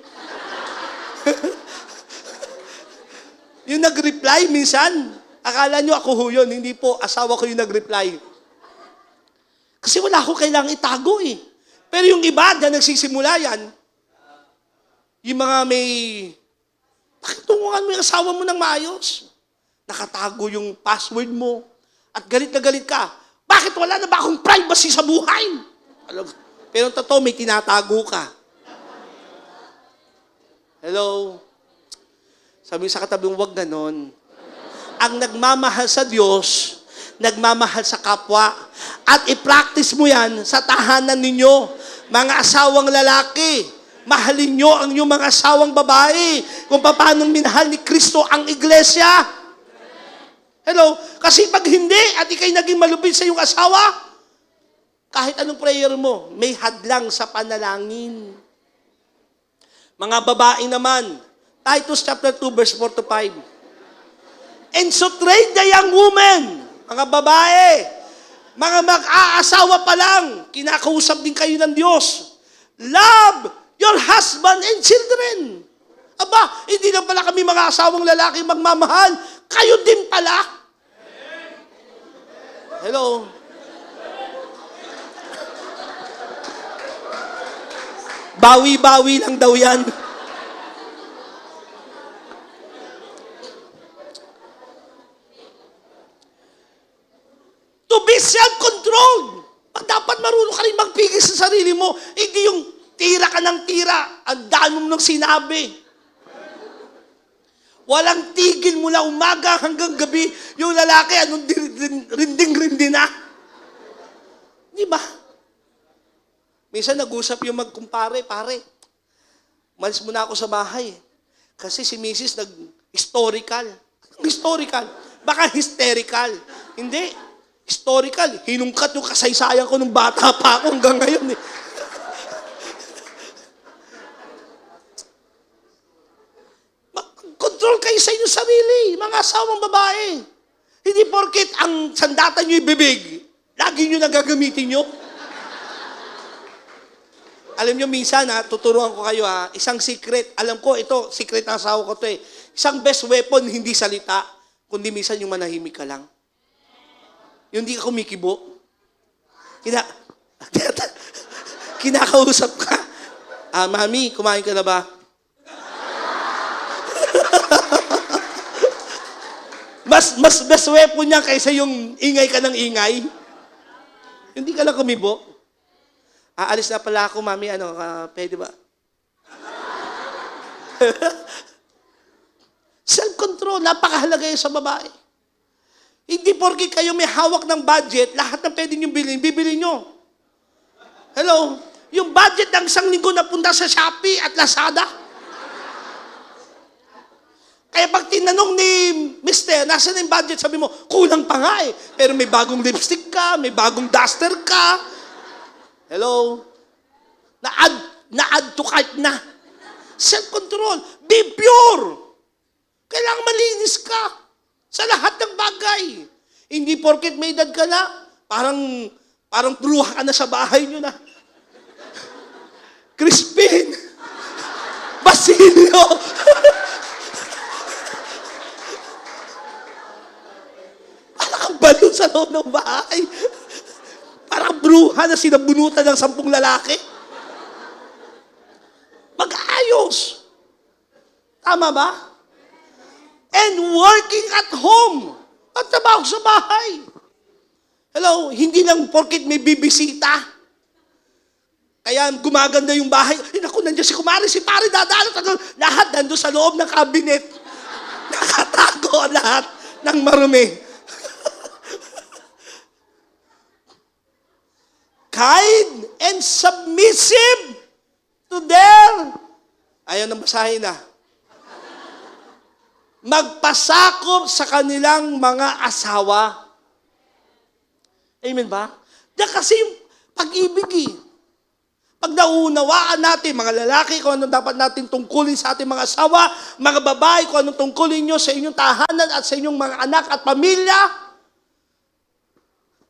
Yung nag-reply minsan, akala nyo ako ho yun, hindi po, asawa ko yung nag-reply. Kasi wala ko kailangang itago eh. Pero yung iba, na nagsisimula yan, yung mga may, bakit tunguhan mo yung asawa mo ng maayos? Nakatago yung password mo, at galit na galit ka. Bakit wala na ba akong privacy sa buhay? Pero totoo, may tinatago ka. Hello? Sabi sa katabing, wag ganon. Ang nagmamahal sa Diyos, nagmamahal sa kapwa. At i-practice mo yan sa tahanan ninyo. Mga asawang lalaki, mahalin nyo ang inyong mga asawang babae. Kung paano minahal ni Kristo ang iglesia. Hello? Kasi pag hindi, at ikay naging malupit sa iyong asawa, kahit anong prayer mo, may hadlang sa panalangin. Mga babae naman, Titus chapter 2, verse 4 to 5. And so train the young women, mga babae, mga mag-aasawa pa lang, kinakausap din kayo ng Diyos. Love your husband and children. Aba, hindi lang pala kami mga asawang lalaki magmamahal, kayo din pala. Hello? Bawi-bawi lang daw yan. To be self-controlled. Dapat marunong ka rin magpigil sa sarili mo. Hindi yung tira ka ng tira. Ang dami mo nang sinabi. Walang tigil mula umaga hanggang gabi. Yung lalaki, anong rinding-rindi na. Di ba? Minsan nag-usap yung magkumpare, pare, malis muna ako sa bahay. Kasi si Mrs. nag-historical. Historical? Baka hysterical. Hindi. Historical. Hinungkat yung kasaysayan ko nung bata pa ako hanggang ngayon eh. Control kayo sa inyong sarili, mga asawang babae. Hindi porket ang sandata nyo ibibig, lagi nyo nagagamitin nyo. Alam nyo, minsan tuturuan ko kayo isang secret. Alam ko, ito, secret ng asawa ko to eh. Isang best weapon, hindi salita, kundi minsan yung manahimik ka lang. Yung hindi ka kumikibo. Kinakausap ka. Mami, kumain ka na ba? mas best weapon niya kaysa yung ingay ka ng ingay. Hindi ka lang kumibo. Aalis na pala ako, mami, pwede ba? Self-control, napakahalaga yun sa babae. Hindi porke kayo may hawak ng budget, lahat ng pwede nyo bilhin, bibili nyo. Hello? Yung budget ng isang linggo na punta sa Shopee at Lazada. Kaya pag tinanong ni Mister, nasa na yung budget, sabi mo, kulang pa nga eh. Pero may bagong lipstick ka, may bagong duster ka. Hello? Na-add to cart na. Self-control. Be pure. Kailangan malinis ka sa lahat ng bagay. Hindi porket may edad ka na, parang bruha ka na sa bahay nyo na. Crispin. Basilio. Parang kang baliw sa loob ng bahay. Parang bruha na sinabunutan ng 10 lalaki. Mag-ayos. Tama ba? And working at home. At trabaho sa bahay. Hello, hindi lang porkit may bibisita. Kaya gumaganda yung bahay. Ay, naku, nandiyan si kumari, si pare, dadalo. Lahat nandun sa loob ng cabinet. Nakatago lahat ng marumi. Kind and submissive to their, ayaw nang basahin na, magpasakop sa kanilang mga asawa. Amen ba? Diyan kasi yung pag-ibig eh. Pag nauunawaan natin, mga lalaki, kung anong dapat natin tungkulin sa ating mga asawa, mga babae, kung anong tungkulin nyo sa inyong tahanan at sa inyong mga anak at pamilya,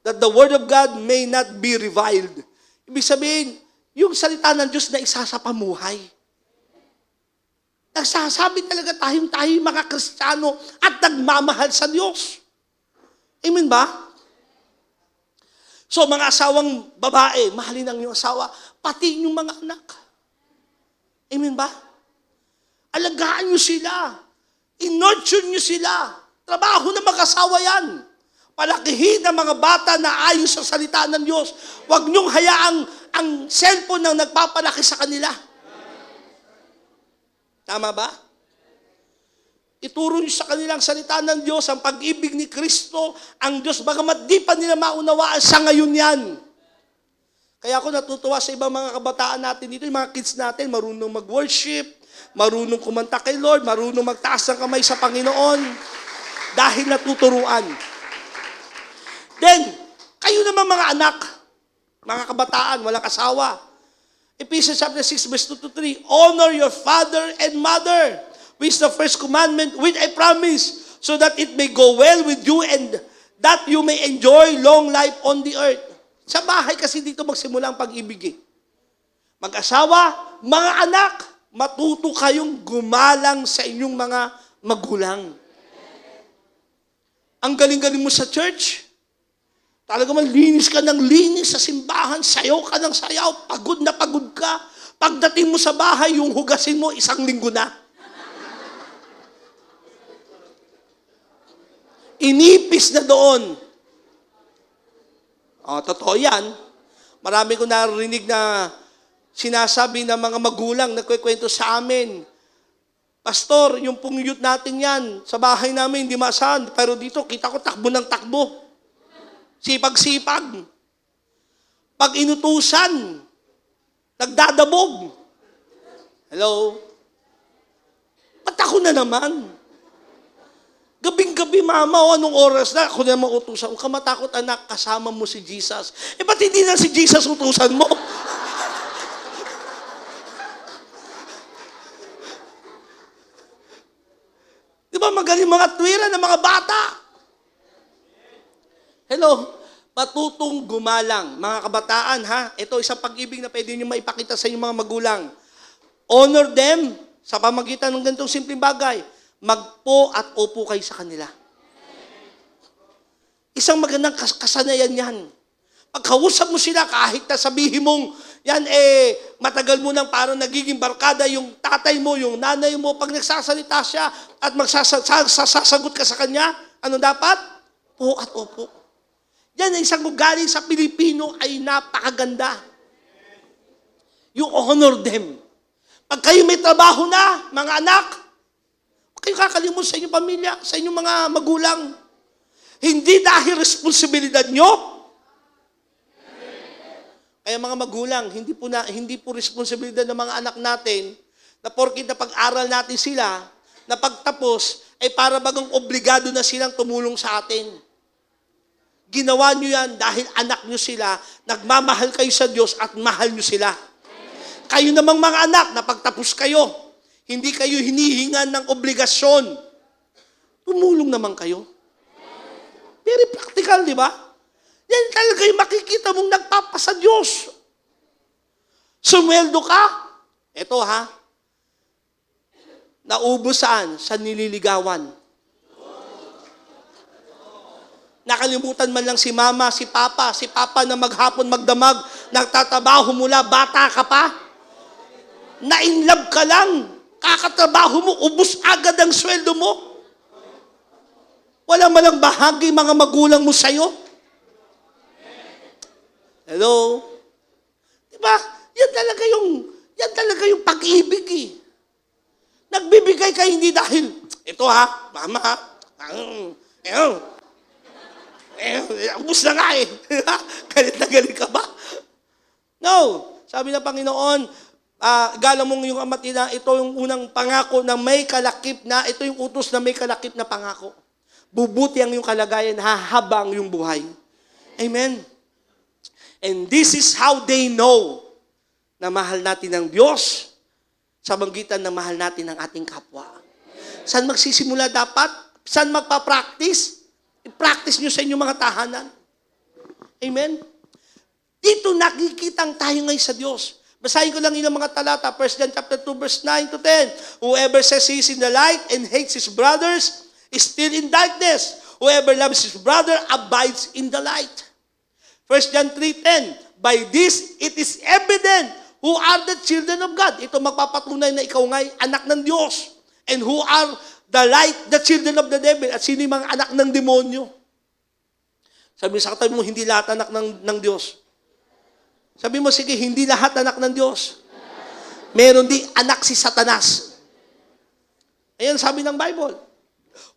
that the Word of God may not be reviled. Ibig sabihin, yung salita ng Diyos na isa sa pamuhay. Nagsasabi talaga tayo mga Kristiyano at nagmamahal sa Diyos. Amen ba? So mga asawang babae, mahalin ang iyong asawa, pati inyong mga anak. Amen ba? Alagaan nyo sila. I-nurture nyo sila. Trabaho ng mag-asawa yan. Palakihin ang mga bata na ayon sa salita ng Diyos. Huwag nyong hayaang ang cellphone ang nagpapalaki sa kanila. Tama ba? Ituro nyo sa kanilang salita ng Diyos ang pag-ibig ni Kristo, ang Diyos, bagamat di pa nila maunawaan sa ngayon yan. Kaya ako natutuwa sa ibang mga kabataan natin dito, yung mga kids natin, marunong mag-worship, marunong kumanta kay Lord, marunong magtaas ng kamay sa Panginoon, dahil natuturuan. Then, kayo naman mga anak, mga kabataan, walang asawa. Ephesians chapter 6, verse 2 to 3, honor your father and mother, which is the first commandment, which I promise, so that it may go well with you and that you may enjoy long life on the earth. Sa bahay kasi dito magsimula ang pag-ibig. Mag-asawa, mga anak, matuto kayong gumalang sa inyong mga magulang. Ang galing-galing mo sa church, talaga man linis ka ng linis sa simbahan, sayaw ka ng sayaw, pagod na pagod ka. Pagdating mo sa bahay, yung hugasin mo, 1 linggo na. Inipis na doon. Totoo yan. Marami ko narinig na sinasabi ng mga magulang, nagkikwento sa amin, Pastor, yung pong youth natin yan, sa bahay namin, hindi maasahan, pero dito, kita ko takbo ng takbo. Sipag-sipag. Pag inutusan, nagdadabog. Hello? Ba't ako na naman? Gabing-gabi, mama, anong oras na? Ako na mautusan. Huwag ka matakot, anak, kasama mo si Jesus. Ba't hindi na si Jesus utusan mo? Di ba magaling mga tuwira ng mga bata? Hello? Matutong gumalang. Mga kabataan, ha? Ito, isang pag-ibig na pwede nyo maipakita sa inyong mga magulang. Honor them sa pamagitan ng ganitong simpleng bagay. Magpo at opo kayo sa kanila. Isang magandang kasanayan yan. Pagkausap mo sila, kahit na sabihin mong, yan matagal mo nang parang nagiging barkada yung tatay mo, yung nanay mo, pag nagsasalita siya at magsasagot ka sa kanya, ano dapat? Po at opo. Yan ang isang ugali sa Pilipino ay napakaganda. You honor them. Pag kayo may trabaho na, mga anak, kayo kakalimot sa inyong pamilya, sa inyong mga magulang. Hindi dahil responsibilidad nyo. Kaya mga magulang, hindi po responsibilidad ng mga anak natin na porkit na pag-aral natin sila, na pagtapos, ay para bagang obligado na silang tumulong sa atin. Ginawa nyo yan dahil anak nyo sila, nagmamahal kayo sa Diyos at mahal nyo sila. Kayo namang mga anak, na pagtapos kayo, hindi kayo hinihingan ng obligasyon. Tumulong naman kayo. Very practical, di ba? Yan talaga yung makikita mong nagpapasa Diyos. Sumweldo ka. Ito ha. Naubos saan? Sa nililigawan. Nakalimutan man lang si mama, si papa na maghapon magdamag, nagtatabaho mula, bata ka pa. Na-inlove ka lang. Kakatrabaho mo, ubos agad ang sweldo mo. Wala malang bahagi mga magulang mo sa'yo. Hello? Diba? Yan talaga yung pag-ibig eh. Nagbibigay ka hindi dahil, ito ha, mama ha, ubos na nga eh. Galit na galit ka ba? No. Sabi ng Panginoon, galang mong yung ama't ina, ito yung unang pangako na may kalakip na, ito yung utos na may kalakip na pangako. Bubuti ang yung kalagayan, hahabang yung buhay. Amen. And this is how they know na mahal natin ng Diyos sa magitan ng mahal natin ng ating kapwa. Saan magsisimula dapat? Saan magpa-practice? I-practice nyo sa inyong mga tahanan. Amen? Dito nakikitang tayo ngayon sa Diyos. Basahin ko lang ilang mga talata. 1 John chapter 2, verse 9 to 10. Whoever says he is in the light and hates his brothers is still in darkness. Whoever loves his brother abides in the light. 1 John 3:10. By this it is evident who are the children of God. Ito magpapatunay na ikaw nga'y anak ng Diyos. And who are the light, the children of the devil. At sino yung mga anak ng demonyo? Sabi sa katabi mo, hindi lahat anak ng Diyos. Sabi mo, sige, hindi lahat anak ng Diyos. Meron di anak si Satanas. Ayan sabi ng Bible.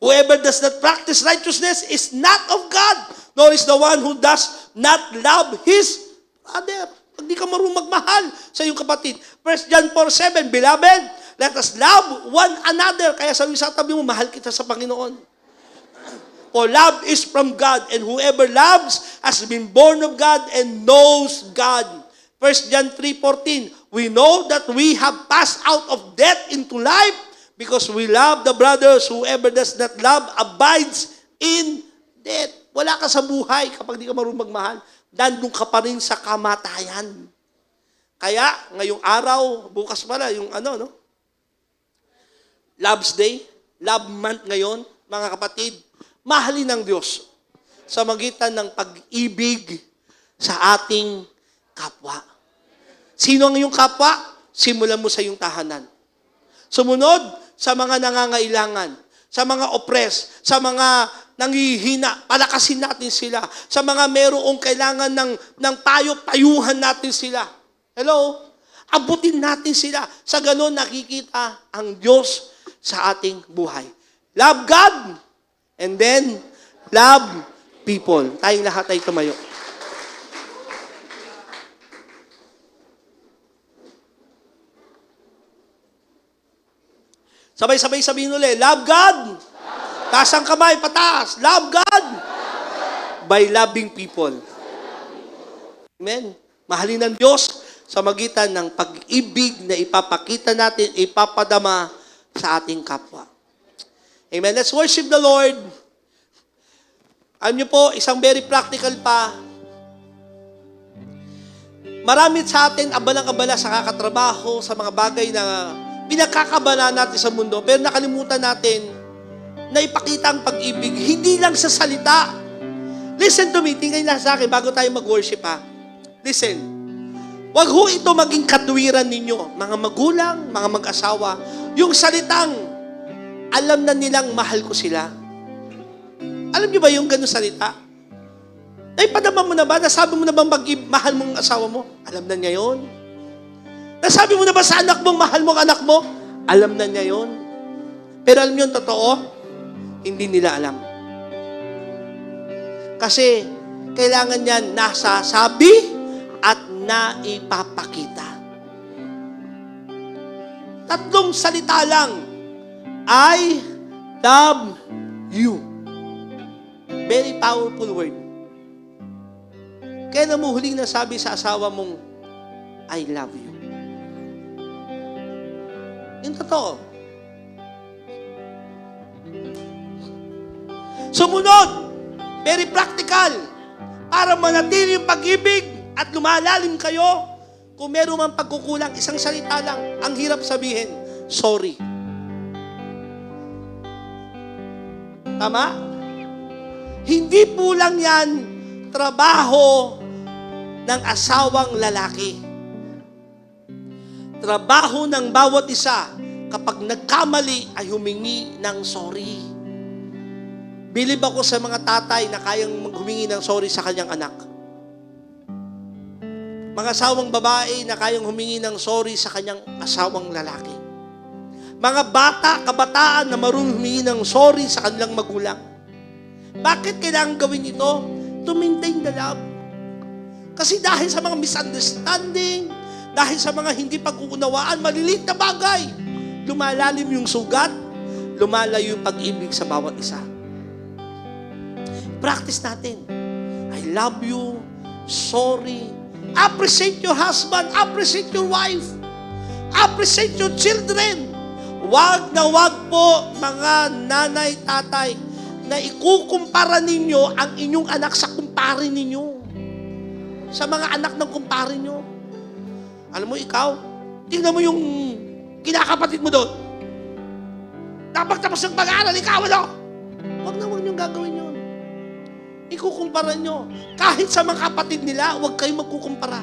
Whoever does not practice righteousness is not of God, nor is the one who does not love his brother. Pag di ka marunong magmahal sa iyong kapatid. 1 John 4:7, Beloved, let us love one another. Kaya sabi sa tabi mo, mahal kita sa Panginoon. For love is from God, and whoever loves has been born of God and knows God. 1 John 3:14, we know that we have passed out of death into life because we love the brothers. Whoever does not love abides in death. Wala ka sa buhay kapag di ka marunong magmahal. Nandun ka pa rin sa kamatayan. Kaya, ngayong araw, bukas pala, yung Love's Day, Love Month ngayon, mga kapatid, mahalin ng Diyos sa magitan ng pag-ibig sa ating kapwa. Sino ang iyong kapwa? Simulan mo sa iyong tahanan. Sumunod sa mga nangangailangan, sa mga oppressed, sa mga nanghihina, palakasin natin sila. Sa mga merong kailangan ng payo, payuhan natin sila. Hello? Abutin natin sila. Sa ganon nakikita ang Diyos sa ating buhay. Love God, and then, love people. Tayong lahat ay tumayo. Sabay-sabay sabihin ulit, love God. Taas ang kamay, pataas. Love God. By loving people. Amen. Mahalin ng Diyos sa magitan ng pag-ibig na ipapakita natin, ipapadama sa ating kapwa. Amen. Let's worship the Lord. Alam niyo po, isang very practical pa. Marami sa atin abalang-abala sa kakatrabaho, sa mga bagay na pinagkakabala natin sa mundo, pero nakalimutan natin na ipakita ang pag-ibig, hindi lang sa salita. Listen to me, tingnan lang sa akin bago tayo mag-worship ha. Listen. Wag ho ito maging katwiran ninyo, mga magulang, mga mag-asawa, yung salitang alam na nilang mahal ko sila. Alam niyo ba yung ganun salita? Ay, padama mo na ba? Nasabi mo na bang mahal mong asawa mo? Alam na niya yun. Nasabi mo na ba sa anak mong mahal mong anak mo? Alam na niya yun. Pero alam niyo yung totoo? Hindi nila alam. Kasi kailangan niyan nasasabi at naipapakita. Tatlong salita lang. I love you. Very powerful word. Kaya mo huling nasabi sa asawa mong, I love you. Yung totoo. Sumunod, very practical, para manatili yung pag-ibig at lumalalim kayo. Kung meron mang pagkukulang, isang salita lang, ang hirap sabihin, sorry. Tama? Hindi po lang yan trabaho ng asawang lalaki. Trabaho ng bawat isa kapag nagkamali ay humingi ng sorry. Bilib ako sa mga tatay na kayang humingi ng sorry sa kanyang anak. Mga asawang babae na kayang humingi ng sorry sa kanyang asawang lalaki. Mga bata, kabataan na marunong humingi ng sorry sa kanilang magulang. Bakit kailangan gawin ito? To maintain the love. Kasi dahil sa mga misunderstanding, dahil sa mga hindi pag-uunawaan, maliliit na bagay, lumalalim yung sugat, lumalayo yung pag-ibig sa bawat isa. Practice natin. I love you, sorry, Appreciate your husband. Appreciate your wife. Appreciate your children. Wag na wag po, mga nanay, tatay, na ikukumpara ninyo ang inyong anak sa kumpare ninyo. Sa mga anak ng kumpare nyo. Alam mo, ikaw, tingnan mo yung kinakapatid mo doon. Tapos ng pag-aaral, ikaw, ano? Wag na wag nyo gagawin yun. Ikukumpara nyo. Kahit sa mga kapatid nila, huwag kayong magkukumpara.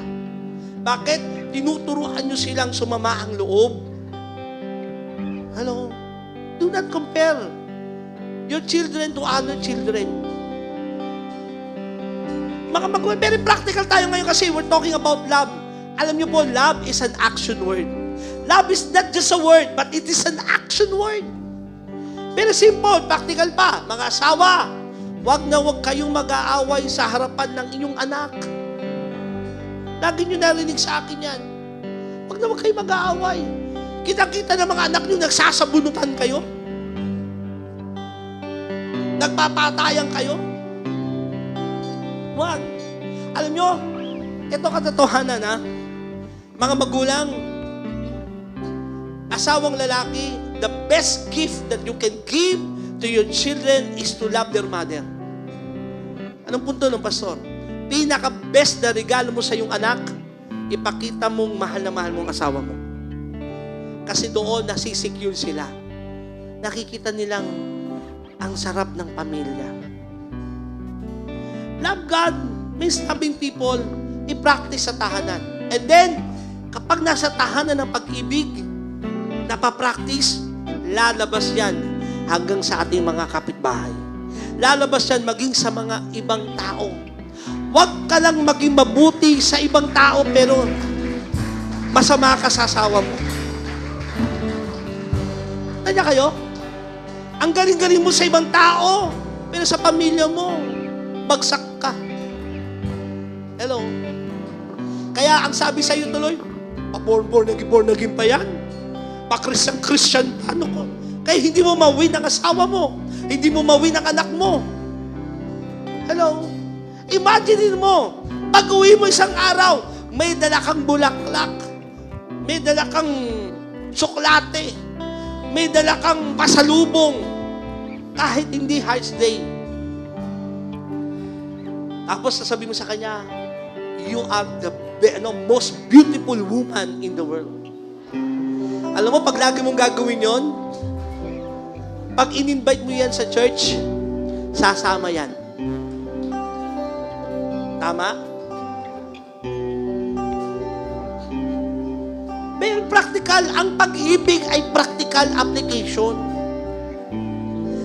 Bakit? Tinuturuan nyo silang sumama ang loob. Hello? Do not compare your children to other children. Mga magulang, very practical tayo ngayon kasi we're talking about love. Alam nyo po, love is an action word. Love is not just a word, but it is an action word. Very simple, practical pa. Mga asawa, wag na wag kayong mag-aaway sa harapan ng inyong anak. Lagi nyo narinig sa akin yan. Wag na wag kayong mag-aaway. Kita-kita ng mga anak nyo, nagsasabunutan kayo. Nagpapatayan kayo. Wag. Alam nyo, ito katotohanan ha. Mga magulang, asawang lalaki, the best gift that you can give to your children is to love their mother. Anong punto ng pastor? Pinaka-best na regalo mo sa iyong anak, ipakita mong mahal na mahal mong asawa mo. Kasi doon nasisecure sila. Nakikita nilang ang sarap ng pamilya. Love God means loving people, i-practice sa tahanan. And then, kapag nasa tahanan ng pag-ibig, napapractice, lalabas yan hanggang sa ating mga kapitbahay. Lalabas yan maging sa mga ibang tao. Huwag ka lang maging mabuti sa ibang tao pero masama ka sa asawa mo. Kanya kayo? Ang galing-galing mo sa ibang tao pero sa pamilya mo, bagsak ka. Hello? Kaya ang sabi sa iyo tuloy, pa-born again pa yan. Pa-Christian, ano ko? Kaya hindi mo mawin ang asawa mo. Hindi mo mawin ang anak mo. Hello? Imagine mo, pag-uwi mo isang araw, may dala kang bulaklak, may dala kang tsokolate, may dala kang pasalubong, kahit hindi Hearts Day. Tapos sasabihin mo sa kanya, you are the most beautiful woman in the world. Alam mo, pag lagi mong gagawin yon, pag in-invite mo yan sa church, sasama yan. Tama? Very practical. Ang pag-ibig ay practical application.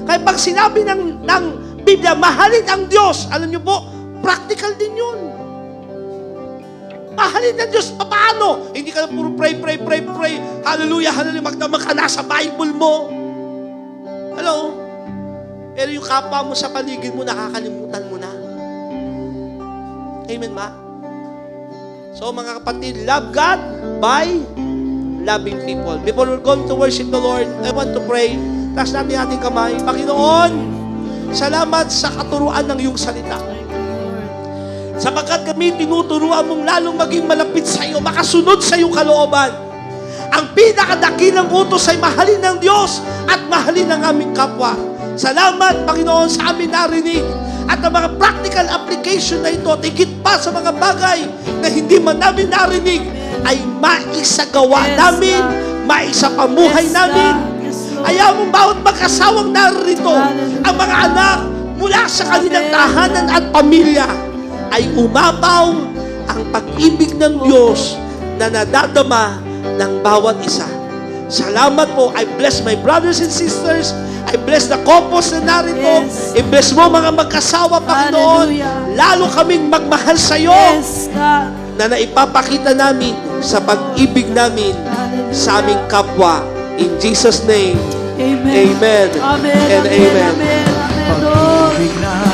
Kaya pag sinabi ng Biblia, mahalin ang Diyos, alam niyo po, practical din yun. Mahalin ng Diyos, paano? Hindi ka na puro pray. Hallelujah, magdamag ka na sa Bible mo. Hello? Pero yung kapwa mo sa paligid mo, nakakalimutan mo na. Amen ba? So mga kapatid, love God by loving people. Before we're going to worship the Lord, I want to pray. Taas natin ating kamay. Panginoon, salamat sa katuruan ng iyong salita. Sapagkat kami tinuturuan mong lalong maging malapit sa iyo, makasunod sa iyong kalooban. Ang pinakadakilang utos ay mahalin ng Diyos at mahalin ng aming kapwa. Salamat, Panginoon, sa amin narinig. At ang mga practical application na ito, tigit pa sa mga bagay na hindi man namin narinig, ay maisagawa namin, maisapamuhay namin. Ayaw mong bawat mag-asawang narito, ang mga anak mula sa kanilang tahanan at pamilya, ay umapaw ang pag-ibig ng Diyos na nadadama ng bawat isa. Salamat po. I bless my brothers and sisters. I bless the couples na narito. Yes. I-bless mo mga mag-asawa, Panginoon. Hallelujah. Lalo kaming magmahal sa iyo. Yes, God. Na naipapakita namin sa pag-ibig namin Hallelujah. sa aming kapwa. In Jesus' name, Amen. Amen. Amen. And amen. Amen. Amen. Lord. Pag-ibig na